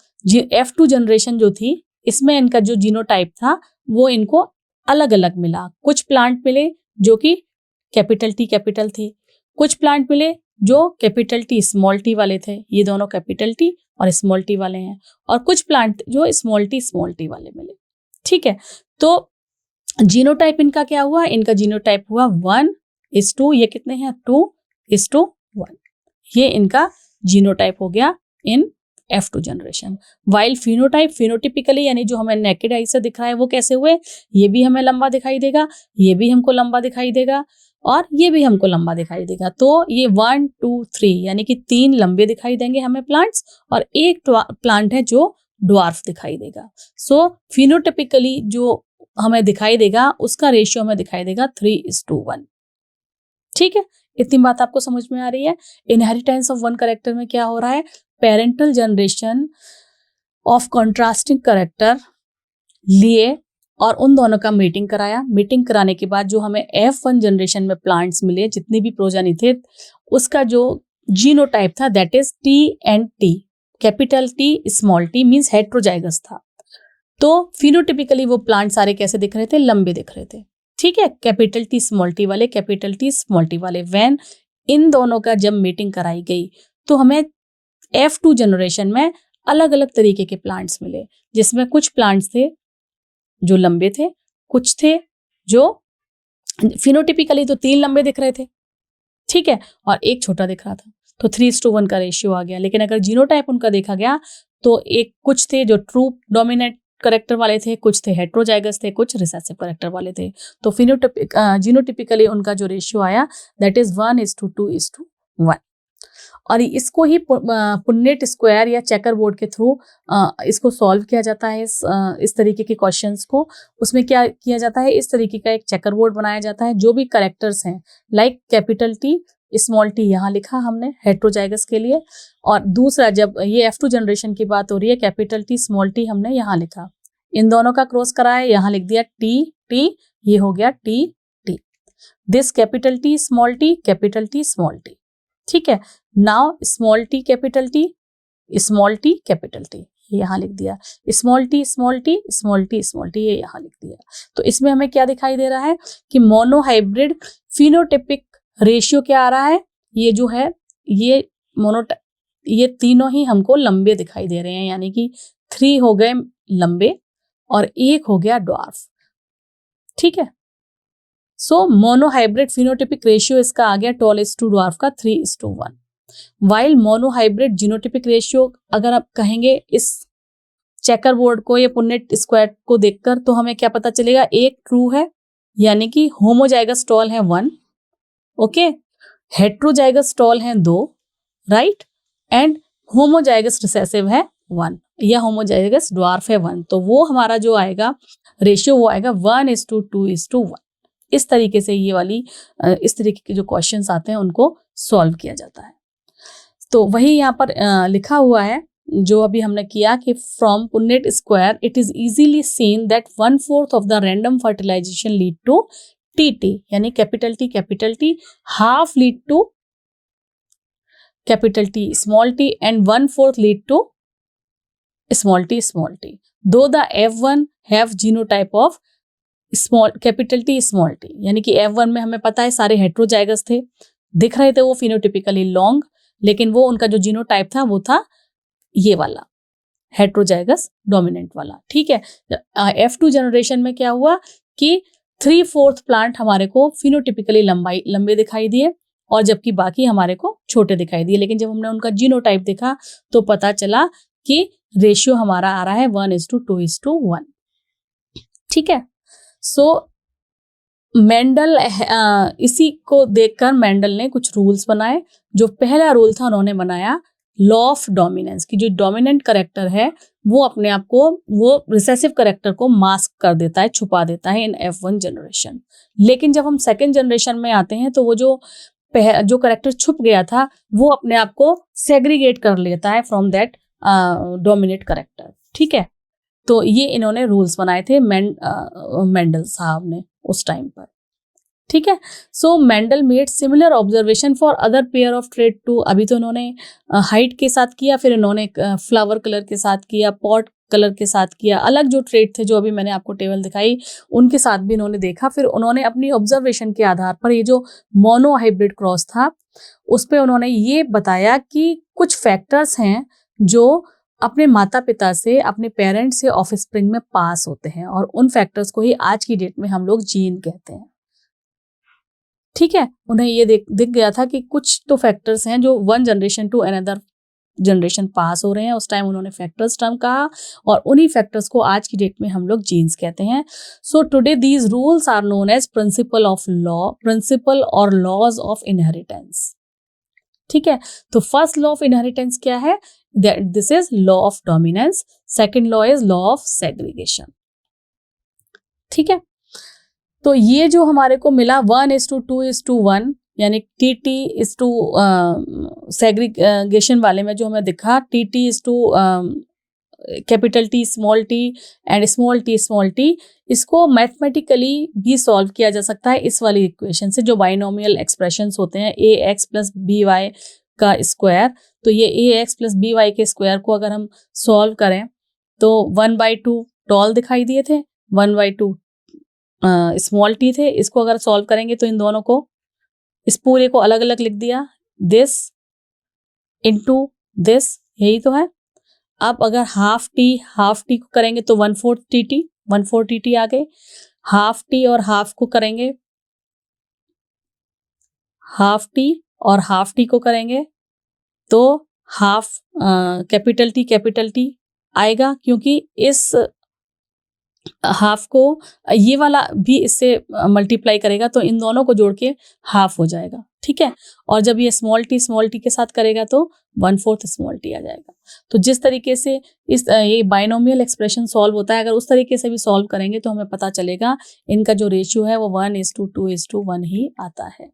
F2 जनरेशन जो थी इसमें इनका जो जीनोटाइप था वो इनको अलग अलग मिला। कुछ प्लांट मिले जो कि कैपिटल T कैपिटल थे, कुछ प्लांट मिले जो कैपिटल T स्मॉल t वाले थे, ये दोनों कैपिटल T और स्मॉल t वाले हैं, और कुछ प्लांट जो स्मॉल t वाले मिले। ठीक है, तो जीनोटाइप इनका क्या हुआ? इनका जीनोटाइप हुआ 1:2, ये कितने हैं? 2:1। ये इनका जीनोटाइप हो गया इन F2 generation. While phenotype phenotypically यानी जो हमें नेकेड आई से दिख रहा है वो कैसे हुए, ये भी हमें लंबा दिखाई देगा, ये भी हमको लंबा दिखाई देगा और ये भी हमको लंबा दिखाई देगा। तो ये 1 2 3 यानी कि 3 लंबे दिखाई देंगे हमें प्लांट्स और एक प्लांट है जो ड्वार्फ दिखाई देगा। सो फिनोटिपिकली जो हमें दिखाई देगा उसका रेशियो हमें दिखाई देगा 3:1। ठीक है, इतनी बात आपको समझ में आ रही है। इनहेरिटेंस ऑफ वन कैरेक्टर में क्या हो रहा है, parental generation of contrasting character लिए और उन दोनों का मीटिंग कराया। मीटिंग कराने के बाद जो हमें F1 जनरेशन में प्लांट्स मिले, जितने भी प्रोजेनी थे, उसका जो जीनोटाइप था that is T and T, capital T small t means heterozygous था। तो फिनोटिपिकली वो प्लांट सारे कैसे दिख रहे थे, लंबे दिख रहे थे। ठीक है, कैपिटल T स्मॉल t वाले, कैपिटल T स्मॉल t वाले। व्हेन इन दोनों का जब मीटिंग कराई गई तो हमें F2 जनरेशन में अलग अलग तरीके के प्लांट्स मिले, जिसमें कुछ प्लांट्स थे जो लंबे थे, कुछ थे जो फिनोटिपिकली तो 3 लंबे दिख रहे थे, ठीक है, और एक छोटा दिख रहा था। तो 3:1 का रेशियो आ गया। लेकिन अगर जीनोटाइप उनका देखा गया तो एक कुछ थे जो ट्रू डोमिनेंट करेक्टर वाले थे, कुछ थे हेट्रोजाइगस थे, कुछ रिसेसिव करेक्टर वाले थे। तो जीनोटिपिकली उनका जो रेशियो आया दैट इज 1:2:1। और इसको ही पुन्नेट स्क्वायर या चेकर बोर्ड के थ्रू इसको सॉल्व किया जाता है। इस तरीके के क्वेश्चंस को उसमें क्या किया जाता है, इस तरीके का एक चेकर बोर्ड बनाया जाता है। जो भी करेक्टर्स हैं like capital T small t यहाँ लिखा हमने हेट्रोजाइगस के लिए, और दूसरा जब ये F2 जनरेशन की बात हो रही है कैपिटल T स्मॉल t हमने यहाँ लिखा, इन दोनों का क्रॉस कराया, यहाँ लिख दिया T T, ये हो गया T T, this capital T small t capital T small t। ठीक है, now small t capital T small t capital T, यहाँ लिख दिया, small t small t small t small t, ये यहाँ लिख दिया। तो इसमें हमें क्या दिखाई दे रहा है कि मोनोहाइब्रिड फिनोटिपिक रेशियो क्या आ रहा है, ये जो है ये तीनों ही हमको लंबे दिखाई दे रहे हैं, यानी कि 3 हो गए लंबे और 1 हो गया ड्वार्फ। ठीक है, सो मोनोहाइब्रिड फिनोटिपिक रेशियो इसका आ गया टॉल इज टू ड्वार्फ का 3:1। वाइल मोनोहाइब्रिड जीनोटिपिक रेशियो अगर आप कहेंगे इस चेकर बोर्ड को या पुन्नेट स्क्वायर को देखकर तो हमें क्या पता चलेगा, एक ट्रू है यानी कि होमोजाइगस टॉल है 1, ओके, हेट्रोजाइगस टॉल है 2, राइट, एंड होमोजाइगस रिसेसिव है 1 या होमोजाइगस ड्वार्फ है 1। तो वो हमारा जो आएगा रेशियो वो आएगा 1:2:1। इस तरीके से ये वाली इस तरीके के जो क्वेश्चंस आते हैं उनको सॉल्व किया जाता है। तो वही यहाँ पर लिखा हुआ है जो अभी हमने किया कि from Punnett square it is easily seen that 1/4 of the random fertilization lead to TT यानी capital T half lead to capital T small t and 1/4 lead to small t। दो the F1 have genotype of capital T small t, यानी कि F1 में हमें पता है सारे heterozygous थे, दिख रहे थे वो फिनोटिपिकली लॉन्ग, लेकिन वो उनका जो जीनोटाइप था वो था ये वाला हेट्रोजाइगस डोमिनेंट वाला। ठीक है, F2 जनरेशन में क्या हुआ कि 3/4 प्लांट हमारे को फिनोटिपिकली लंबे दिखाई दिए और जबकि बाकी हमारे को छोटे दिखाई दिए। लेकिन जब हमने उनका जीनोटाइप देखा तो पता चला कि रेशियो हमारा आ रहा है 1:2:1। ठीक है, सो मेंडल इसी को देखकर मेंडल ने कुछ रूल्स बनाए। जो पहला रूल था उन्होंने बनाया लॉ ऑफ डोमिनेंस की, जो डोमिनेंट करेक्टर है वो अपने आप को वो रिसेसिव करेक्टर को मास्क कर देता है, छुपा देता है इन F1 जनरेशन। लेकिन जब हम सेकेंड जनरेशन में आते हैं तो वो जो करेक्टर छुप गया था वो अपने आप को सेग्रीगेट कर लेता है फ्रॉम दैट डोमिनेट करेक्टर। ठीक है, तो ये इन्होंने रूल्स बनाए थे मेंडल साहब ने उस टाइम पर। ठीक है, so Mendel made similar observation for other pair of trait too. अभी तो इन्होंने हाइट के साथ किया, फिर इन्होंने फ्लावर कलर के साथ किया, पॉट कलर के साथ किया, अलग जो ट्रेट थे जो अभी मैंने आपको टेबल दिखाई उनके साथ भी इन्होंने देखा। फिर उन्होंने अपनी ऑब्जर्वेशन के आधार पर ये जो मोनो हाइब्रिड क्रॉस था उस पर उन्होंने ये बताया कि कुछ फैक्टर्स हैं जो अपने माता पिता से, अपने पेरेंट्स से ऑफस्प्रिंग में पास होते हैं और उन फैक्टर्स को ही आज की डेट में हम लोग जीन कहते हैं। ठीक है, उन्हें ये दिख गया था कि कुछ तो फैक्टर्स हैं जो one generation to another generation pass हो रहे हैं, उस टाइम उन्होंने फैक्टर्स टर्म कहा, और उन्हीं फैक्टर्स को आज की डेट में हम लोग जीन्स कहते हैं. So today these rules are known as principle of law, principle और लॉज ऑफ इनहेरिटेंस. ठीक है, तो फर्स्ट लॉ ऑफ इनहेरिटेंस क्या है? This is law of dominance. Second law is law of segregation. ठीक है, तो ये जो हमारे को मिला 1:2:1, यानी TT:2 सेग्रीगेशन वाले में जो हमें दिखा, TT:2 capital T small t and small t, इसको मैथमेटिकली भी सॉल्व किया जा सकता है इस वाली इक्वेशन से, जो बाइनोमियल एक्सप्रेशंस होते हैं ax + by का स्क्वायर. तो ये ax + by के स्क्वायर को अगर हम सॉल्व करें तो 1/2 टॉल दिखाई दिए थे, 1/2 स्मॉल t थे. इसको अगर सॉल्व करेंगे तो इन दोनों को, इस पूरे को अलग अलग लिख दिया, दिस इनटू दिस, यही तो है. अब अगर हाफ टी को करेंगे तो 1/4 tt आ गए. हाफ टी और हाफ को करेंगे, हाफ टी और हाफ टी को करेंगे तो हाफ कैपिटल टी आएगा, क्योंकि इस हाफ को ये वाला भी इससे मल्टीप्लाई करेगा तो इन दोनों को जोड़ के हाफ हो जाएगा. ठीक है, और जब ये स्मॉल टी के साथ करेगा तो 1/4 स्मॉल टी आ जाएगा. तो जिस तरीके से ये बाइनोमियल एक्सप्रेशन सॉल्व होता है, अगर उस तरीके से भी सॉल्व करेंगे तो हमें पता चलेगा इनका जो रेशियो है वो 1:2:1 ही आता है.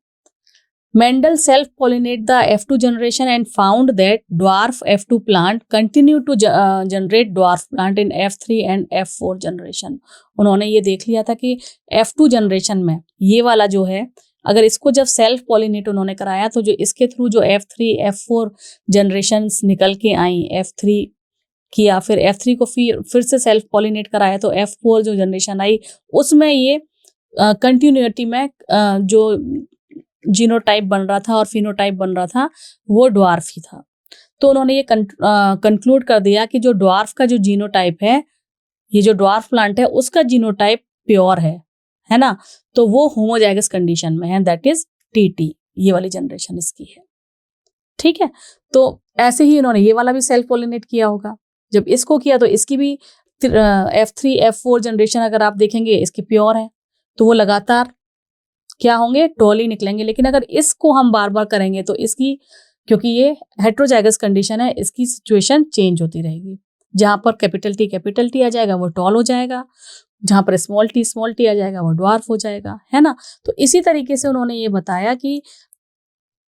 Mendel self-pollinate the F2 generation and found that dwarf F2 plant continue to generate dwarf plant in F3 and F4 generation. उन्होंने ये देख लिया था कि F2 जनरेशन में ये वाला जो है, अगर इसको जब सेल्फ पॉलिनेट उन्होंने कराया तो जो इसके थ्रू जो F3 F4 जनरेशन निकल के आई, F3 किया, फिर F3 को फिर से सेल्फ पॉलिनेट कराया तो F4 जो जनरेशन आई उसमें ये कंटिन्यूटी में जो जीनोटाइप बन रहा था और फिनोटाइप बन रहा था वो ड्वार्फ ही था. तो उन्होंने ये कंक्लूड कर दिया कि जो ड्वार्फ का जो जीनोटाइप है, ये जो ड्वार्फ प्लांट है उसका जीनोटाइप प्योर है ना, तो वो होमोजाइगस कंडीशन में है, दैट इज TT. ये वाली जनरेशन इसकी है. ठीक है, तो ऐसे ही इन्होंने ये वाला भी सेल्फ पॉलिनेट किया होगा. जब इसको किया तो इसकी भी F3 F4 जनरेशन अगर आप देखेंगे इसकी प्योर है, तो वो लगातार क्या होंगे, टॉल ही निकलेंगे. लेकिन अगर इसको हम बार बार करेंगे तो इसकी, क्योंकि ये हेट्रोजाइगस कंडीशन है, इसकी सिचुएशन चेंज होती रहेगी. जहां पर कैपिटल T आ जाएगा वो टॉल हो जाएगा, जहां पर स्मॉल t आ जाएगा वो ड्वार्फ हो जाएगा, है ना. तो इसी तरीके से उन्होंने ये बताया कि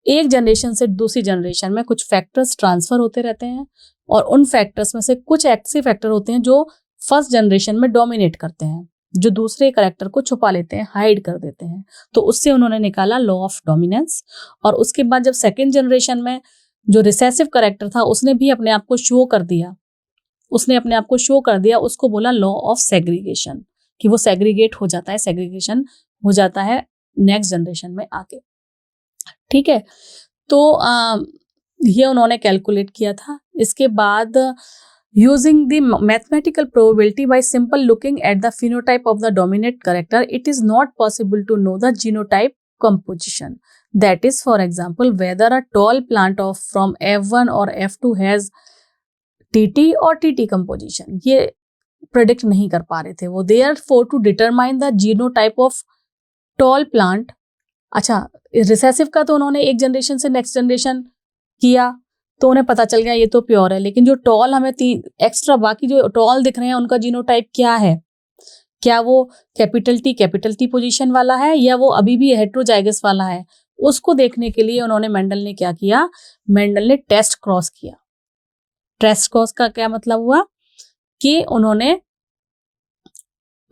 एक जनरेशन से दूसरी जनरेशन में कुछ फैक्टर्स ट्रांसफर होते रहते हैं, और उन फैक्टर्स में से कुछ ऐसे फैक्टर होते हैं जो फर्स्ट जनरेशन में डोमिनेट करते हैं, जो दूसरे कैरेक्टर को छुपा लेते हैं, हाइड कर देते हैं. तो उससे उन्होंने निकाला लॉ ऑफ डोमिनेंस. और उसके बाद जब सेकेंड जनरेशन में जो रिसेसिव कैरेक्टर था उसने भी अपने आप को शो कर दिया, उसको बोला लॉ ऑफ सेग्रीगेशन, कि वो सेग्रीगेट हो जाता है, सेग्रीगेशन हो जाता है नेक्स्ट जनरेशन में आके. ठीक है, तो ये उन्होंने कैलकुलेट किया था. इसके बाद using the mathematical probability by simple looking at the phenotype of the dominant character, it is not possible to know the genotype composition. That is, for example, whether a tall plant from F1 or F2 has TT or TT composition. ये predict नहीं कर पा रहे थे वो. Therefore, to determine the genotype of tall plant, अच्छा recessive का तो उन्होंने एक जनरेशन से नेक्स्ट जनरेशन किया तो उन्हें पता चल गया ये तो प्योर है. लेकिन जो टॉल हमें एक्स्ट्रा बाकी जो टॉल दिख रहे हैं उनका जीनोटाइप क्या है, क्या वो कैपिटल T पोजीशन वाला है या वो अभी भी हेट्रोजाइगस वाला है, उसको देखने के लिए उन्होंने मेंडल ने क्या किया, मेंडल ने टेस्ट क्रॉस किया. टेस्ट क्रॉस का क्या मतलब हुआ कि उन्होंने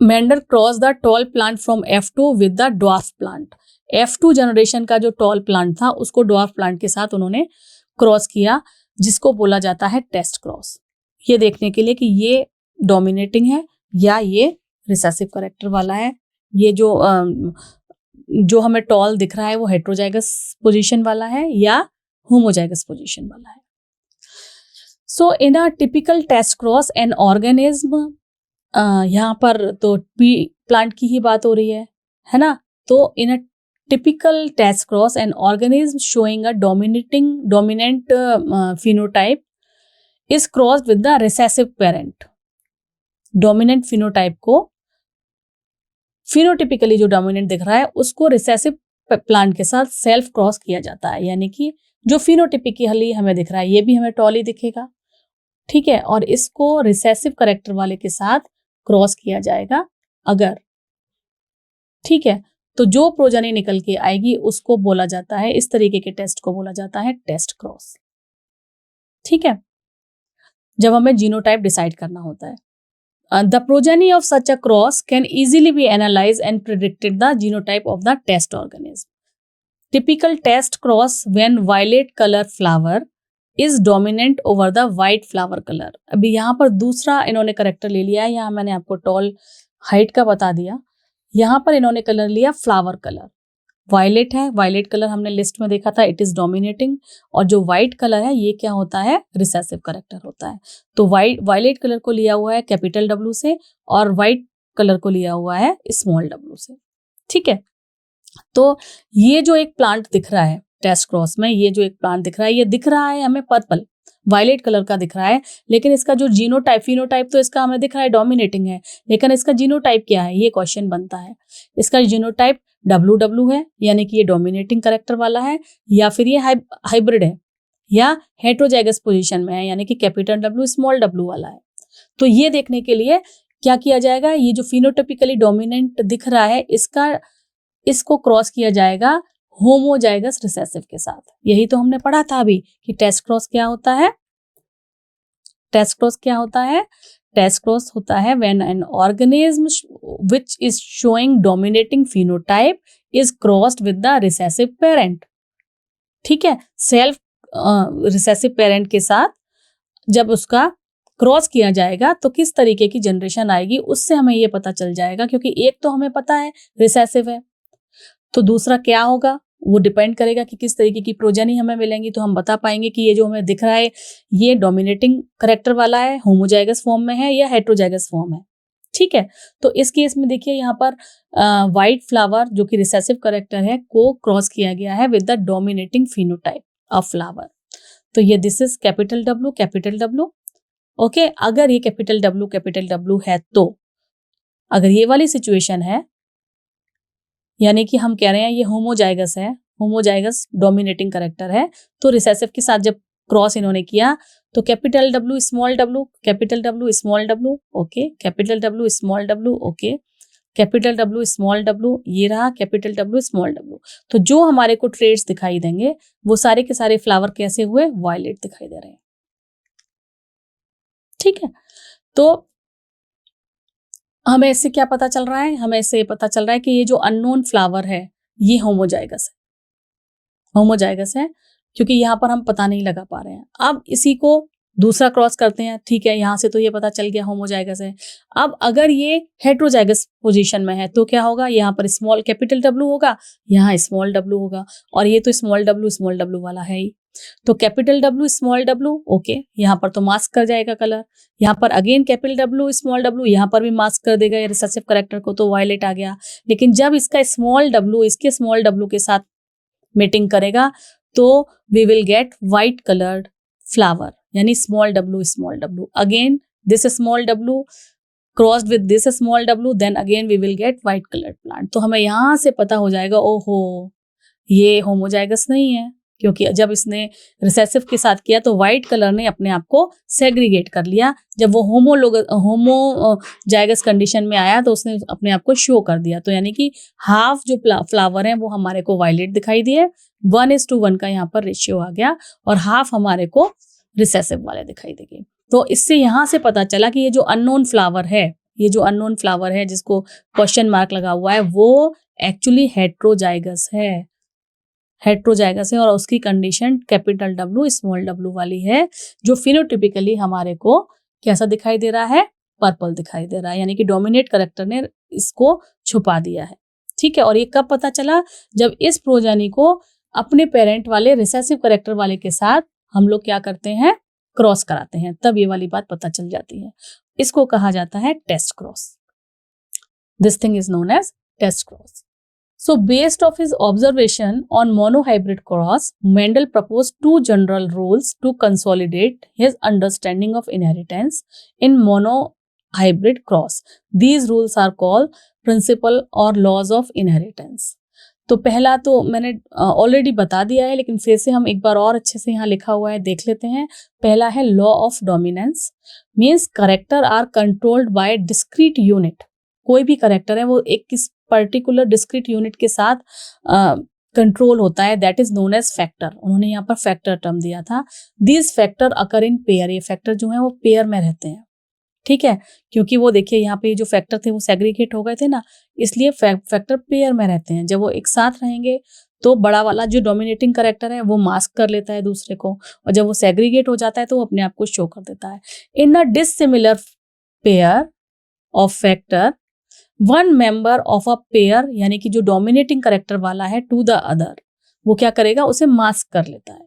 Mendel cross the tall plant from F2 with the dwarf plant. F2 generation का जो टॉल प्लांट था उसको ड्वार्फ प्लांट के साथ उन्होंने क्रॉस किया, जिसको बोला जाता है टेस्ट क्रॉस. ये देखने के लिए कि ये डोमिनेटिंग है या ये रिसेसिव कैरेक्टर वाला है, ये जो हमें टॉल दिख रहा है वो हेट्रोजाइगस पोजीशन वाला है या होमोजाइगस पोजीशन वाला है. So in a typical test cross an organism, यहाँ पर तो प्लांट की ही बात हो रही है ना. तो इन अ typical test cross, an organism showing a dominant phenotype is crossed with the recessive parent. Dominant phenotype को, फिनोटिपिकली जो डोमिनेंट दिख रहा है उसको रिसेसिव प्लांट के साथ सेल्फ क्रॉस किया जाता है, यानी कि जो फिनोटिपिकली हमें दिख रहा है ये भी हमें टॉली दिखेगा, ठीक है, और इसको रिसेसिव करेक्टर वाले के साथ क्रॉस किया जाएगा अगर, ठीक है। तो जो प्रोजनी निकल के आएगी उसको बोला जाता है, इस तरीके के टेस्ट को बोला जाता है टेस्ट क्रॉस, ठीक है, जब हमें जीनोटाइप डिसाइड करना होता है। The progeny of such a cross can easily be analyzed and predicted the genotype of the test organism. Typical test cross when violet color flower is dominant over the white flower color. अभी यहाँ पर दूसरा इन्होंने character ले लिया है, यहाँ मैंने आपको टॉल हाइट का बता दिया, यहाँ पर इन्होंने कलर लिया फ्लावर कलर। वायलेट है, वायलेट कलर हमने लिस्ट में देखा था, इट इज डोमिनेटिंग, और जो व्हाइट कलर है ये क्या होता है, रिसेसिव करेक्टर होता है। तो वायलेट कलर को लिया हुआ है कैपिटल डब्ल्यू से और व्हाइट कलर को लिया हुआ है स्मॉल डब्ल्यू से, ठीक है। तो ये जो एक प्लांट दिख रहा है टेस्ट क्रॉस में, ये जो एक प्लांट दिख रहा है ये दिख रहा है हमें पर्पल वायलेट कलर का दिख रहा है, लेकिन इसका जो जीनोटाइप, फिनोटाइप तो इसका हमें दिख रहा है डोमिनेटिंग है, लेकिन इसका जीनोटाइप क्या है ये क्वेश्चन बनता है। इसका जीनोटाइप WW है, यानी कि ये डोमिनेटिंग करेक्टर वाला है, या फिर ये हाइब्रिड है, या हेट्रोजाइगस पोजीशन में है, यानी कि कैपिटल W स्मॉल w वाला है। तो ये देखने के लिए क्या किया जाएगा, ये जो फिनोटाइपिकली डोमिनेंट दिख रहा है इसको क्रॉस किया जाएगा होमोजाइगस रिसेसिव के साथ। यही तो हमने पढ़ा था अभी कि टेस्ट क्रॉस क्या होता है। टेस्ट क्रॉस क्या होता है? टेस्ट क्रॉस होता है when an organism which is showing dominating phenotype is crossed with the recessive parent। ठीक है, सेल्फ रिसेसिव पेरेंट के साथ जब उसका क्रॉस किया जाएगा तो किस तरीके की जनरेशन आएगी उससे हमें ये पता चल जाएगा, क्योंकि एक तो हमें पता है रिसेसिव है, तो दूसरा क्या होगा वो डिपेंड करेगा कि किस तरीके की प्रोजेनी हमें मिलेंगी। तो हम बता पाएंगे कि ये जो हमें दिख रहा है ये डोमिनेटिंग करेक्टर वाला है, होमोजाइगस फॉर्म में है या हेट्रोजाइगस फॉर्म है, ठीक है। तो इस केस में देखिए यहाँ पर व्हाइट फ्लावर जो कि रिसेसिव करेक्टर है को क्रॉस किया गया है with the dominating phenotype of flower. तो ये this is capital W okay. अगर ये कैपिटल W है, तो अगर ये वाली सिचुएशन है, यानी कि हम कह रहे हैं ये होमोजाइगस है, होमोजाइगस डोमिनेटिंग करेक्टर है, तो रिसेसिव के साथ जब क्रॉस इन्होंने किया तो capital W small w, capital W small w, okay, capital W small w, okay, capital W small w, ये रहा कैपिटल W स्मॉल w। तो जो हमारे को ट्रेड्स दिखाई देंगे वो सारे के सारे फ्लावर कैसे हुए, वायलेट दिखाई दे रहे हैं, ठीक है। तो हमें इससे क्या पता चल रहा है, हमें इससे पता चल रहा है कि ये जो अननोन फ्लावर है ये होमोजाइगस है, क्योंकि यहाँ पर हम पता नहीं लगा पा रहे हैं। अब इसी को दूसरा क्रॉस करते हैं, ठीक है, यहाँ से तो ये पता चल गया होमोजाइगस है। अब अगर ये हेट्रोजाइगस पोजीशन में है तो क्या होगा, यहाँ पर स्मॉल कैपिटल W होगा, यहाँ स्मॉल w होगा, और ये तो स्मॉल w वाला है ही, तो capital W small w, okay, यहाँ पर तो मास्क कर जाएगा कलर, यहाँ पर again capital W small w, यहाँ पर भी मास्क कर देगा ये रिसेसिव करेक्टर को, तो वायलेट आ गया। लेकिन जब इसका स्मॉल w इसके स्मॉल w के साथ मीटिंग करेगा तो we will get white coloured flower, यानी small w, again this small w crossed with this small w, then again we will get white coloured plant. तो हमें यहाँ से पता हो जाएगा ओहो ये होमोजाइगस नहीं है, क्योंकि जब इसने रिसेसिव के साथ किया तो व्हाइट कलर ने अपने आप को सेग्रीगेट कर लिया, जब वो होमोजाइगस कंडीशन में आया तो उसने अपने आप को शो कर दिया। तो यानी कि हाफ जो फ्लावर हैं वो हमारे को वायलेट दिखाई दिए, 1:1 का यहाँ पर रेशियो आ गया, और हाफ हमारे को रिसेसिव वाले दिखाई देंगे। तो इससे यहाँ से पता चला कि ये जो अननोन फ्लावर है जिसको क्वेश्चन मार्क लगा हुआ है वो एक्चुअली हेट्रोजाइगस है और उसकी condition capital W small w वाली है, जो फिनोटिपिकली हमारे को कैसा दिखाई दे रहा है, पर्पल दिखाई दे रहा है, यानी कि डोमिनेट करेक्टर ने इसको छुपा दिया है, ठीक है। और ये कब पता चला, जब इस प्रोजेनी को अपने पेरेंट वाले रिसेसिव करेक्टर वाले के साथ हम लोग क्या करते हैं, क्रॉस कराते हैं, तब ये वाली बात पता चल जाती है। इसको कहा जाता है test cross. This thing is known as test cross. So based off his observation on monohybrid cross, Mendel proposed two general rules to consolidate his understanding of inheritance in monohybrid cross. These rules are called principle or laws of inheritance. तो पहला तो मैंने already बता दिया है, लेकिन फिर से हम एक बार और अच्छे से यहाँ लिखा हुआ है देख लेते हैं. पहला है law of dominance, means character are controlled by discrete unit. कोई भी करेक्टर है वो एक किस पर्टिकुलर डिस्क्रीट यूनिट के साथ कंट्रोल होता है, that is known age factor. उन्होंने यहाँ पर फैक्टर टर्म दिया था. These factor occur in pair. ये फैक्टर जो है वो पेयर में रहते हैं, ठीक है, क्योंकि वो देखिए यहाँ पे जो फैक्टर थे वो सेग्रीगेट हो गए थे ना, इसलिए फैक्टर पेयर में रहते हैं. जब वो एक साथ रहेंगे तो बड़ा वाला जो डोमिनेटिंग करेक्टर है वो मास्क कर लेता है दूसरे को, और जब वो सेग्रीगेट हो जाता है तो वो अपने आप को शो कर देता है. In a dissimilar pair of factor, one member of a pair, यानी कि जो डोमिनेटिंग करेक्टर वाला है टू द अदर, वो क्या करेगा, उसे मास्क कर लेता है.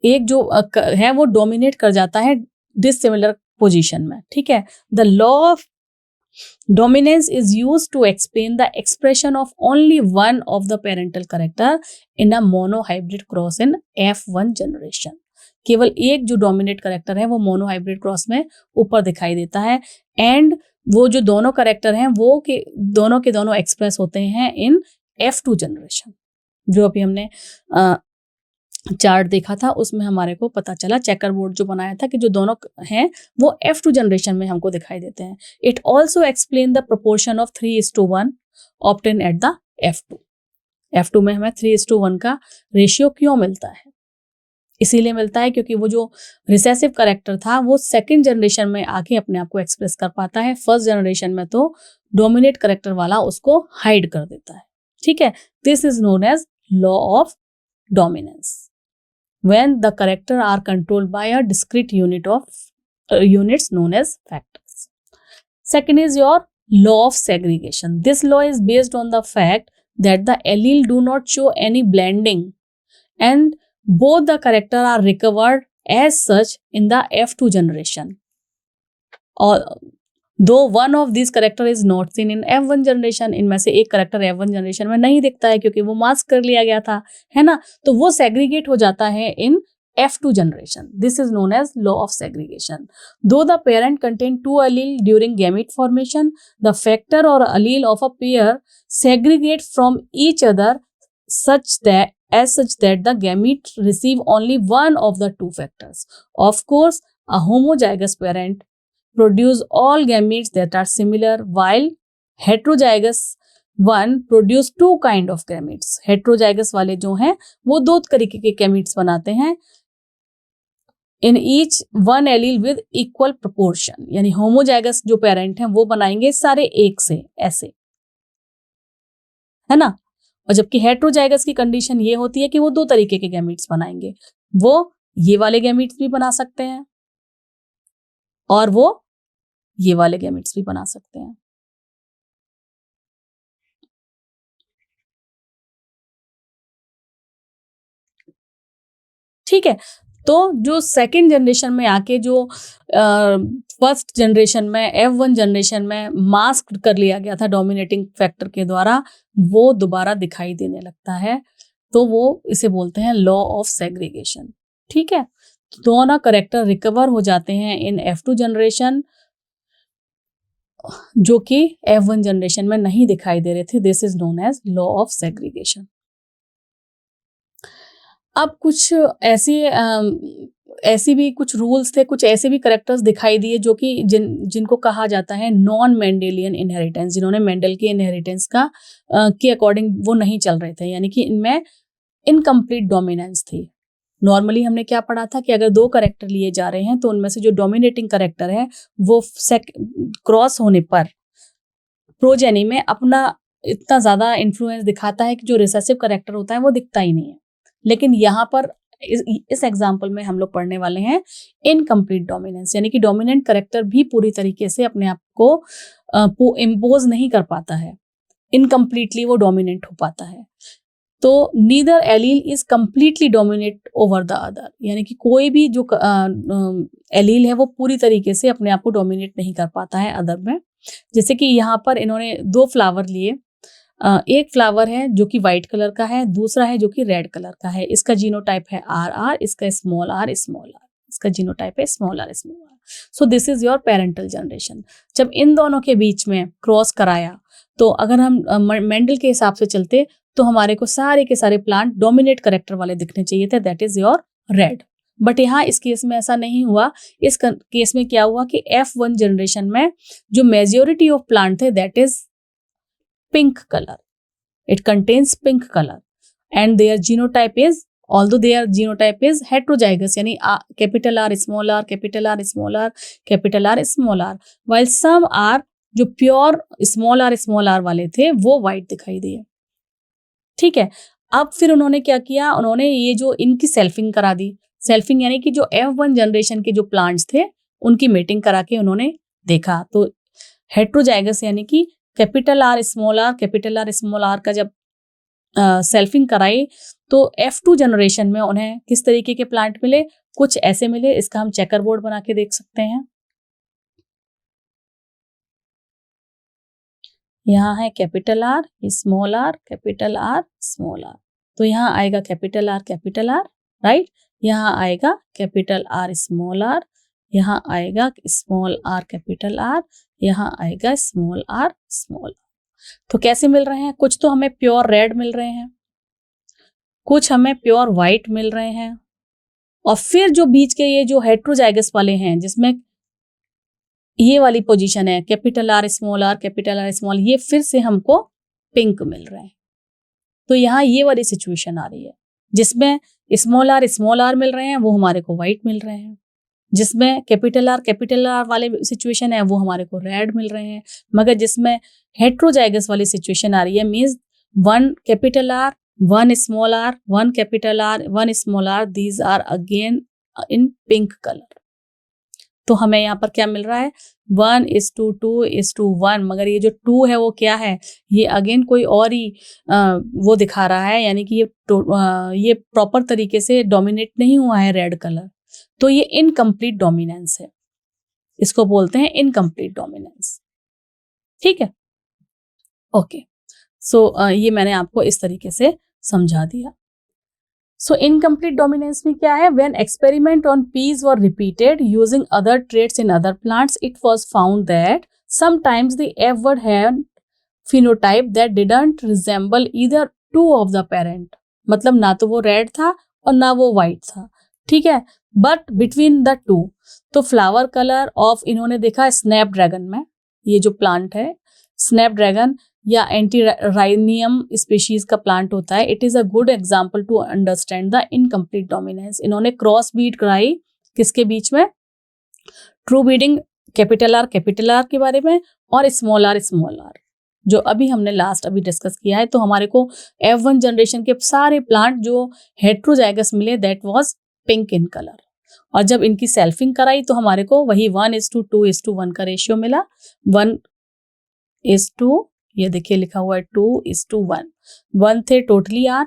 एक जो है वो डोमिनेट कर जाता है डिसिमिलर पोजीशन में, ठीक है. The law of dominance is used to explain the expression of only one of the parental character in a monohybrid cross in F1 generation. केवल एक जो डोमिनेट करेक्टर है वो मोनोहाइब्रिड क्रॉस में ऊपर दिखाई देता है, एंड वो जो दोनों करेक्टर हैं वो के दोनों एक्सप्रेस होते हैं इन F2 जनरेशन. जो अभी हमने चार्ट देखा था उसमें हमारे को पता चला, चेकर बोर्ड जो बनाया था, कि जो दोनों हैं वो F2 जनरेशन में हमको दिखाई देते हैं. It also explain the proportion of 3:1 obtain at the F2 में हमें 3:1 का रेशियो क्यों मिलता है. इसीलिए मिलता है क्योंकि वो जो रिसेसिव करेक्टर था वो सेकंड जनरेशन में आके अपने आप को एक्सप्रेस कर पाता है. फर्स्ट जनरेशन में तो डोमिनेट करेक्टर वाला उसको हाइड कर देता है, ठीक है. This is known as law of dominance when the character are controlled by a discrete units known as factors. Second is your law of segregation. This law is based on the fact that the allele do not show any blending and both the character are recovered as such in the F2 generation. Or though one of these character is not seen in F1 generation, इनमें से एक character F1 generation में नहीं दिखता है क्योंकि वो mask कर लिया गया था, है ना, तो वो सेग्रीगेट हो जाता है इन F2 generation. This is known as law of segregation. Though the parent contain two allele during gamete formation, the factor or allele of a pair segregate from each other such that the gamete receive only one of the two factors. Of course, a homozygous parent produce all gametes that are similar, while heterozygous one produce two kind of gametes. Heterozygous वाले जो हैं वो दो तरीके के gametes बनाते हैं. In each one allele with equal proportion. यानी homozygous जो parent हैं वो बनाएंगे सारे एक से, ऐसे, है ना. और जबकि heterozygous की कंडीशन ये होती है कि वो दो तरीके के gametes बनाएंगे. वो ये वाले gametes भी बना सकते हैं और वो ये वाले गैमेट्स भी बना सकते हैं. ठीक है. तो जो सेकेंड जनरेशन में आके जो फर्स्ट जनरेशन में F1 जनरेशन में मास्क कर लिया गया था डोमिनेटिंग फैक्टर के द्वारा, वो दोबारा दिखाई देने लगता है, तो वो इसे बोलते हैं लॉ ऑफ सेग्रीगेशन. ठीक है. दोनों करेक्टर रिकवर हो जाते हैं इन F2 जनरेशन, जो कि F1 जनरेशन में नहीं दिखाई दे रहे थे. This is known as law of segregation. अब कुछ ऐसी भी कुछ रूल्स थे, कुछ ऐसे भी करेक्टर्स दिखाई दिए जो कि जिनको कहा जाता है नॉन मेंडेलियन इनहेरिटेंस, जिन्होंने मेंडल की इनहेरिटेंस का के अकॉर्डिंग वो नहीं चल रहे थे, यानी कि इनमें इनकम्प्लीट डोमिनेंस थी. नॉर्मली हमने क्या पढ़ा था कि अगर दो करेक्टर लिए जा रहे हैं तो उनमें से जो डोमिनेटिंग करेक्टर है वो क्रॉस होने पर प्रोजेनी में अपना इतना ज्यादा इन्फ्लुएंस दिखाता है कि जो रिसेसिव करेक्टर होता है वो दिखता ही नहीं है. लेकिन यहाँ पर इस एग्जाम्पल में हम लोग पढ़ने वाले हैं इनकम्प्लीट डोमिनेंस, यानी कि डोमिनेंट करेक्टर भी पूरी तरीके से अपने आप को इम्पोज नहीं कर पाता है, इनकम्प्लीटली वो डोमिनेंट हो पाता है. तो neither allele is completely dominate over the other, यानी कि कोई भी जो एलील है वो पूरी तरीके से अपने आप को डोमिनेट नहीं कर पाता है अदर में. जैसे कि यहाँ पर इन्होंने दो फ्लावर लिए, एक फ्लावर है जो कि व्हाइट कलर का है, दूसरा है जो कि रेड कलर का है। इसका जीनोटाइप है RR, इसका स्मॉल r स्मॉल r, इसका जीनोटाइप है small r small r। So this is your parental generation. जब इन दोनों के बीच में क्रॉस कराया तो अगर हम मेंडल के हिसाब से चलते तो हमारे को सारे के सारे प्लांट डोमिनेट करेक्टर वाले दिखने चाहिए थे, that is your red. But यहाँ इस केस में ऐसा नहीं हुआ। इस केस में क्या हुआ कि F1 जनरेशन में जो मेजोरिटी ऑफ प्लांट थे that is pink colour, it contains pink colour and their genotype is, although their genotype is heterozygous, यानी capital R small r, capital R small r, capital R small r, while some are जो pure small r वाले थे वो white दिखाई दिए। ठीक है, अब फिर उन्होंने क्या किया, उन्होंने ये जो इनकी सेल्फिंग करा दी। सेल्फिंग यानी कि जो F1 जनरेशन के जो प्लांट्स थे उनकी मेटिंग करा के उन्होंने देखा तो हेट्रोजाइगस यानी कि capital R small r, capital R small r का जब सेल्फिंग कराई तो F2 जनरेशन में उन्हें किस तरीके के प्लांट मिले, कुछ ऐसे मिले। इसका हम चेकर बोर्ड बना के देख सकते हैं। यहाँ है capital R small r, capital R small r, तो यहाँ आएगा कैपिटल R राइट, यहाँ आएगा कैपिटल R स्मॉल r, यहाँ आएगा स्मॉल r कैपिटल R, यहाँ आएगा स्मॉल r स्मॉल r। तो कैसे मिल रहे हैं, कुछ तो हमें प्योर रेड मिल रहे हैं, कुछ हमें प्योर व्हाइट मिल रहे हैं, और फिर जो बीच के ये जो हेट्रोजाइगस वाले हैं जिसमें ये वाली पोजीशन है capital R small r, capital R small, ये फिर से हमको पिंक मिल रहे हैं। तो यहाँ ये वाली सिचुएशन आ रही है जिसमें स्मॉल r मिल रहे हैं वो हमारे को व्हाइट मिल रहे हैं, जिसमें कैपिटल R वाले सिचुएशन है वो हमारे को रेड मिल रहे हैं। मगर जिसमें हेट्रोजाइगस वाली सिचुएशन आ रही है means 1 capital R, 1 small r, 1 capital R, 1 small r, these are again in pink colour. तो हमें यहाँ पर क्या मिल रहा है 1:2:1, मगर ये जो 2 है वो क्या है, ये अगेन कोई और ही वो दिखा रहा है, यानी कि ये प्रॉपर तरीके से डोमिनेट नहीं हुआ है रेड कलर। तो ये इनकम्प्लीट डोमिनेंस है, इसको बोलते हैं इनकम्प्लीट डोमिनेंस। ठीक है, ओके। सो ये मैंने आपको इस तरीके से समझा दिया। सो इनकम्प्लीट डोमिनेंस में क्या है, when experiment on peas were repeated using other traits in other plants it was found that sometimes the F1 had phenotype that didn't resemble either two of the parent, मतलब ना तो वो red था और ना वो व्हाइट था। ठीक है, बट बिटवीन द टू, तो फ्लावर कलर ऑफ इन्होंने देखा स्नैपड्रैगन में, ये जो प्लांट है स्नैपड्रैगन या एंटीराइनियम स्पीशीज का प्लांट होता है, it is a good example to understand the incomplete dominance. इन्होंने क्रॉस बीट कराई किसके बीच में, ट्रू बीडिंग कैपिटल R के बारे में और स्मॉल r, जो अभी हमने लास्ट अभी डिस्कस किया है। तो हमारे को F1 जनरेशन के सारे प्लांट जो हेट्रोजाइगस मिले that was pink in colour, और जब इनकी सेल्फिंग कराई तो हमारे को वही 1:2:1 का रेशियो मिला। 1:, ये देखिए लिखा हुआ है 2:1, 1 थे टोटली R,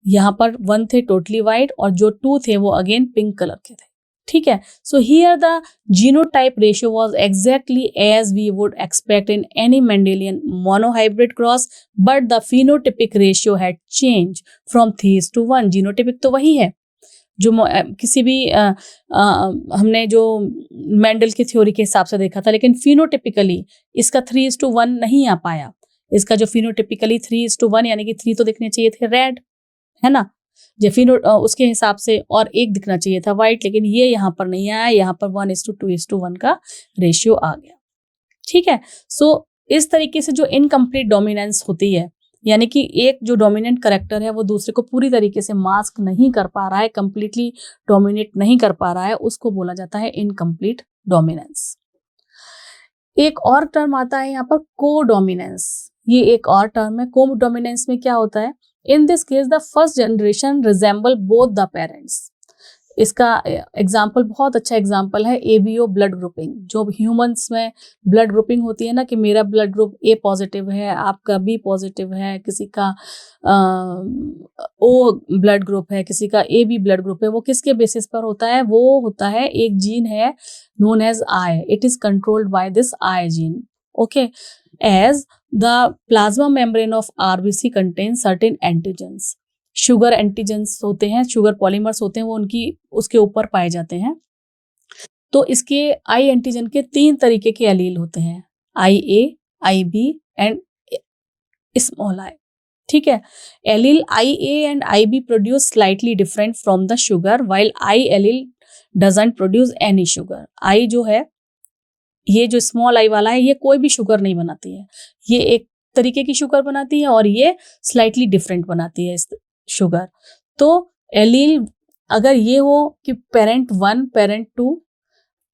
यहाँ पर 1 थे टोटली व्हाइट, और जो 2 थे वो अगेन पिंक कलर के थे। ठीक है, so here the genotype ratio was exactly as we would expect in any Mendelian monohybrid cross, but the phenotypic ratio had change from 3:1। Genotypic तो वही है जो किसी भी हमने जो मेंडल की थ्योरी के हिसाब से देखा था, लेकिन फिनोटिपिकली इसका 3:1 नहीं आ पाया। इसका जो फिनोटिपिकली 3:1 यानी कि 3 तो दिखने चाहिए थे रेड, है ना, जो उसके हिसाब से, और 1 दिखना चाहिए था व्हाइट, लेकिन ये यहाँ पर नहीं आया, यहाँ पर 1:2:1 का रेशियो आ गया। ठीक है, सो इस तरीके से जो इनकम्प्लीट डोमिनेंस होती है, यानी कि एक जो डोमिनेंट करेक्टर है वो दूसरे को पूरी तरीके से मास्क नहीं कर पा रहा है, कंप्लीटली डोमिनेट नहीं कर पा रहा है, उसको बोला जाता है इनकम्प्लीट डोमिनेंस। एक और टर्म आता है यहाँ पर कोडोमिनेंस, ये एक और टर्म है। कोडोमिनेंस में क्या होता है, इन this case the first generation resemble both the parents. इसका एग्जाम्पल बहुत अच्छा एग्जाम्पल है ABO ब्लड ग्रुपिंग। जो ह्यूमंस में ब्लड ग्रुपिंग होती है ना, कि मेरा ब्लड ग्रुप A पॉजिटिव है, आपका B पॉजिटिव है, किसी का O ब्लड ग्रुप है, किसी का AB ब्लड ग्रुप है, वो किसके बेसिस पर होता है, वो होता है एक जीन है known as I, it is controlled by this I gene. Okay, as the plasma membrane of RBC contain certain antigens, sugar antigens होते हैं, शुगर पॉलीमर्स होते हैं, वो उनकी उसके ऊपर पाए जाते हैं। तो इसके आई एंटीजन के 3 तरीके के एलील होते हैं, IA, IB and small I. ठीक है, allele IA and IB produce slightly different from the sugar, while I allele doesn't produce any sugar. I जो है, ये जो स्मॉल आई वाला है, ये कोई भी शुगर नहीं बनाती है, ये एक तरीके की शुगर बनाती है और ये स्लाइटली डिफरेंट बनाती है इस शुगर। तो एलील अगर ये हो कि पेरेंट 1 पेरेंट 2,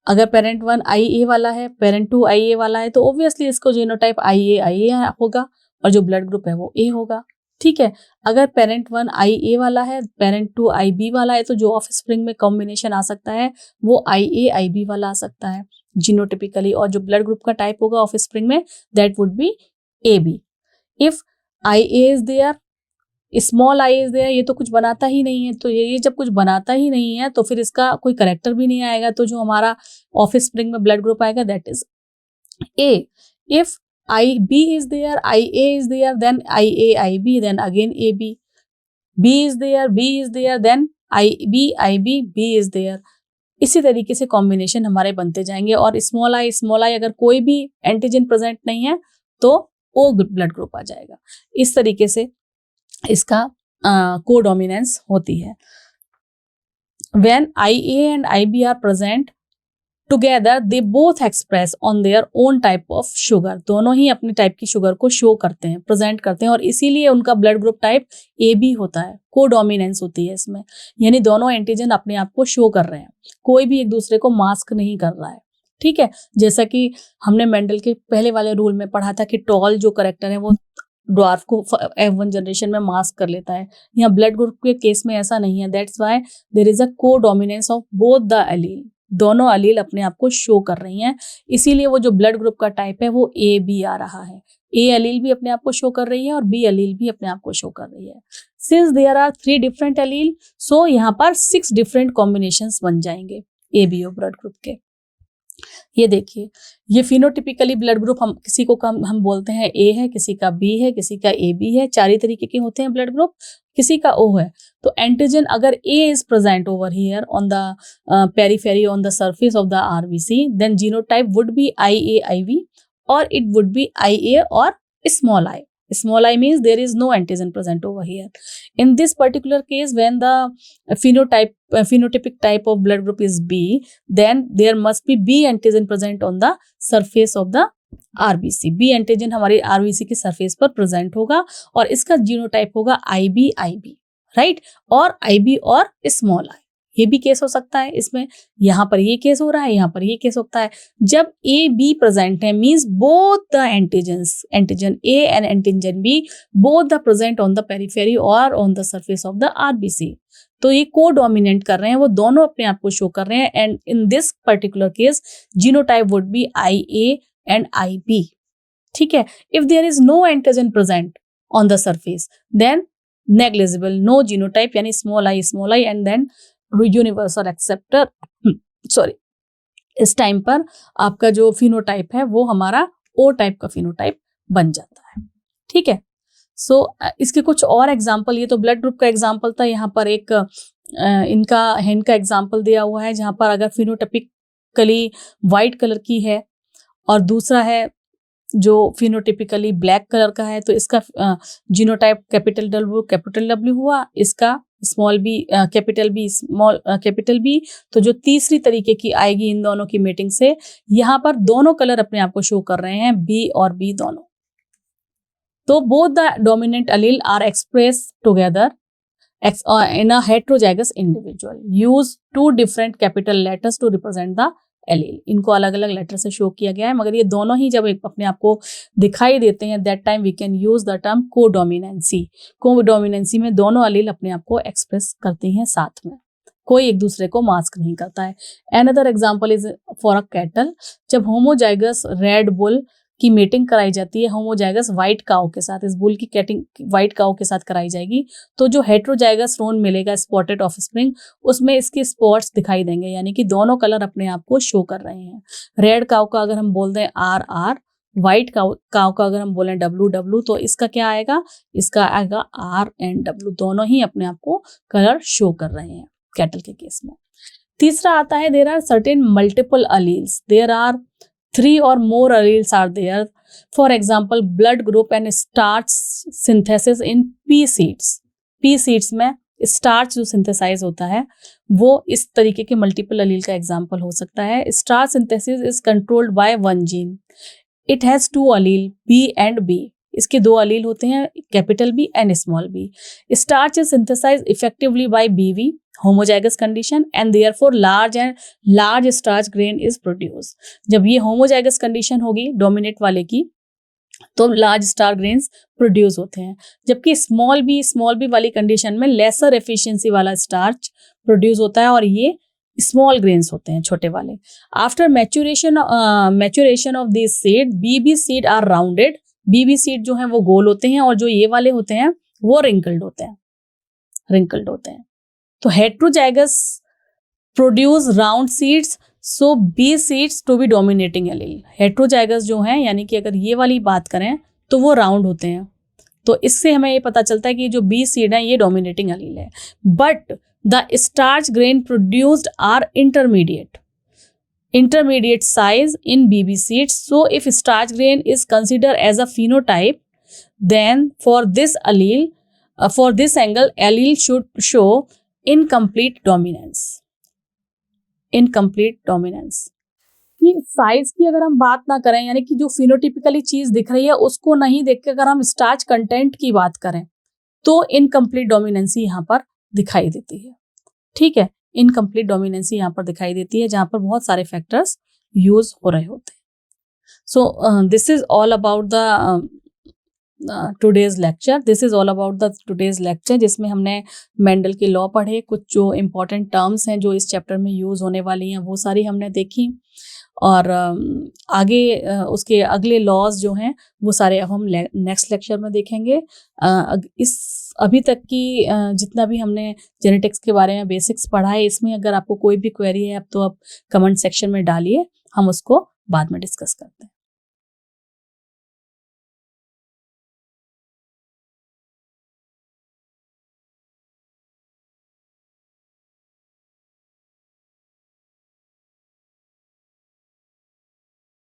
अगर पेरेंट 1 IA वाला है, पेरेंट 2 IA वाला है, तो ऑब्वियसली इसको जीनोटाइप IA होगा और जो ब्लड ग्रुप है वो A होगा। ठीक है, अगर पेरेंट 1 IA वाला है, पेरेंट 2 IB वाला है, तो जो ऑफ स्प्रिंग में कॉम्बिनेशन आ सकता है वो IA IB वाला आ सकता है जीनोटिपिकली, और जो ब्लड ग्रुप का टाइप होगा ऑफ स्प्रिंग में, that would be AB। If IA is there, small I is there, ये तो कुछ बनाता ही नहीं है, तो ये जब कुछ बनाता ही नहीं है तो फिर इसका कोई करेक्टर भी नहीं आएगा, तो जो हमारा ऑफ स्प्रिंग में ब्लड ग्रुप आएगा that is A। If IB is there, IA is there, then IA IB, then again AB, B is there, then IB IB, B is there। इसी तरीके से कॉम्बिनेशन हमारे बनते जाएंगे, और स्मॉल आई अगर कोई भी एंटीजन प्रेजेंट नहीं है तो O ब्लड ग्रुप आ जाएगा। इस तरीके से इसका कोडोमिनेंस होती है। When IA and IB are present together, they both express on their own type of sugar। दोनों ही अपनी टाइप की शुगर को शो करते हैं, प्रेजेंट करते हैं, और इसीलिए उनका ब्लड ग्रुप टाइप AB होता है। कोडोमिनेंस होती है इसमें, यानी दोनों एंटीजन अपने आप को शो कर रहे हैं, कोई भी एक दूसरे को मास्क नहीं कर रहा है। ठीक है, जैसा कि हमने मेंडल के पहले वाले रूल में पढ़ा था कि टॉल जो करेक्टर है वो ड्वार्फ को F1 जनरेशन में मास्क कर लेता है। यहाँ ब्लड ग्रुप के केस में ऐसा नहीं है, that's why there is a codominance of both the allele. दोनों एलील अपने आप को शो कर रही हैं, इसीलिए वो जो ब्लड ग्रुप का टाइप है वो AB आ रहा है। A एलील भी अपने आप को शो कर रही है और B एलील भी अपने आप को शो कर रही है। Since there are 3 different allele, सो यहाँ पर 6 डिफरेंट कॉम्बिनेशंस बन जाएंगे ABO ब्लड ग्रुप के। ये देखिए, ये फिनोटिपिकली ब्लड ग्रुप हम किसी को हम बोलते हैं A है, किसी का B है, किसी का AB है, 4 ही तरीके के होते हैं ब्लड ग्रुप, किसी का O है। तो एंटीजन अगर A is present over here on the periphery on the surface of the RBC, then genotype would be IA IB or it would be IA or small I। Small I means there is no antigen present over here. In this particular case, when the phenotypic type of blood group is B, then there must be B antigen present on the surface of the RBC। B antigen हमारी RBC की surface पर present होगा और इसका genotype होगा IB IB, right? और IB और small I। ये भी केस हो सकता है इसमें, यहाँ पर ये केस हो रहा है, यहाँ पर ये केस होता है। जब AB प्रेजेंट है means both the antigens, antigen A and antigen B both the present on the periphery और on the surface of the RBC, तो ये कोडोमिनेंट कर रहे हैं, वो दोनों अपने आप को शो कर रहे हैं। And in this particular case genotype would be IA and IB। ठीक है, if there is no antigen present on the surface then negligible, no genotype यानी small I and then universal acceptor sorry, इस time पर आपका जो phenotype है वो हमारा O टाइप का फिनोटाइप बन जाता है। ठीक है, सो इसके कुछ और एग्जांपल, ये तो ब्लड ग्रुप का एग्जांपल था, यहाँ पर एक इनका हैंड का एग्जांपल दिया हुआ है, जहाँ पर अगर फिनोटाइपिकली वाइट कलर की है और दूसरा है जो फिनोटिपिकली ब्लैक कलर का है, तो इसका जीनोटाइप कैपिटल W हुआ, इसका small b capital B small capital B। तो जो तीसरी तरीके की आएगी इन दोनों की मीटिंग से, यहाँ पर दोनों कलर अपने आप को शो कर रहे हैं, B और B दोनों। तो both the dominant allele are express together in a heterozygous individual, use 2 different capital letters to represent the allele. इनको अलग अलग लेटर से शो किया गया है, मगर ये दोनों ही जब अपने आप को दिखाई देते हैं that time we can use the term codominancy. Codominancy में दोनों एलील अपने आप को एक्सप्रेस करती हैं साथ में, कोई एक दूसरे को मास्क नहीं करता है। Another example is for a cattle, जब होमोजाइगस रेड बुल की मीटिंग कराई जाती है होमोजाइगस व्हाइट काउ के साथ, इस बुल की कैटिंग व्हाइट काउ के साथ कराई जाएगी, तो जो हेट्रोजाइगस रोन मिलेगा स्पॉटेड ऑफस्प्रिंग, उसमें इसके स्पॉट्स दिखाई देंगे, यानी कि दोनों कलर अपने आप को शो कर रहे हैं। रेड काउ का अगर हम बोल दें RR व्हाइट काउ का अगर हम बोलें WW तो इसका क्या आएगा, इसका आएगा R एंड W, दोनों ही अपने आप को कलर शो कर रहे हैं कैटल के केस में। तीसरा आता है there are certain multiple alleles, there are 3 or more alleles are there. For example, blood group and starch synthesis in pea seeds. pea seeds में स्टार्च जो सिंथेसाइज होता है वो इस तरीके के मल्टीपल अलील का एग्जाम्पल हो सकता है। Starch synthesis is controlled by one gene, it has 2 allele B and B, इसके 2 अलील होते हैं capital B and small b. Starch is synthesize effectively by BV homozygous condition and therefore large starch grain is produced. जब ये homozygous condition होगी dominate वाले की तो large star grains produce होते हैं, जबकि स्मॉल बी वाली कंडीशन में लेसर एफिशिएंसी वाला स्टार्च प्रोड्यूस होता है और ये स्मॉल ग्रेन्स होते हैं छोटे वाले। After maturation of this seed BB seed are rounded, BB seed जो है वो गोल होते हैं और जो ये वाले होते हैं वो रिंकल्ड होते हैं। तो heterozygous produce round seeds, so B seeds to be dominating allele. Heterozygous जो हैं यानी कि अगर ये वाली बात करें तो वो राउंड होते हैं, तो इससे हमें ये पता चलता है कि जो बी सीड है ये डोमिनेटिंग एलील है। But the starch grain produced are intermediate size in BB seeds, so if starch grain is considered as a phenotype, then for this angle allele should show incomplete dominance। कि size की अगर हम बात ना करें यानी कि जो फिनोटिपिकली चीज दिख रही है उसको नहीं देख के अगर हम स्टार्च कंटेंट की बात करें तो इनकम्प्लीट डोमिनेंसी यहाँ पर दिखाई देती है। ठीक है, इनकम्प्लीट डोमिनेंसी यहाँ पर दिखाई देती है जहाँ पर बहुत सारे फैक्टर्स यूज हो रहे होते हैं। So this is all about the today's lecture जिसमें हमने मेंडल के लॉ पढ़े, कुछ जो इम्पोर्टेंट टर्म्स हैं जो इस चैप्टर में यूज होने वाली हैं वो सारी हमने देखी और आगे उसके अगले लॉज जो हैं वो सारे अब हम नेक्स्ट लेक्चर में देखेंगे। इस अभी तक की जितना भी हमने जेनेटिक्स के बारे में बेसिक्स पढ़ा है इसमें अगर आपको कोई भी क्वेरी है अब तो आप कमेंट सेक्शन में डालिए, हम उसको बाद में डिस्कस करते हैं।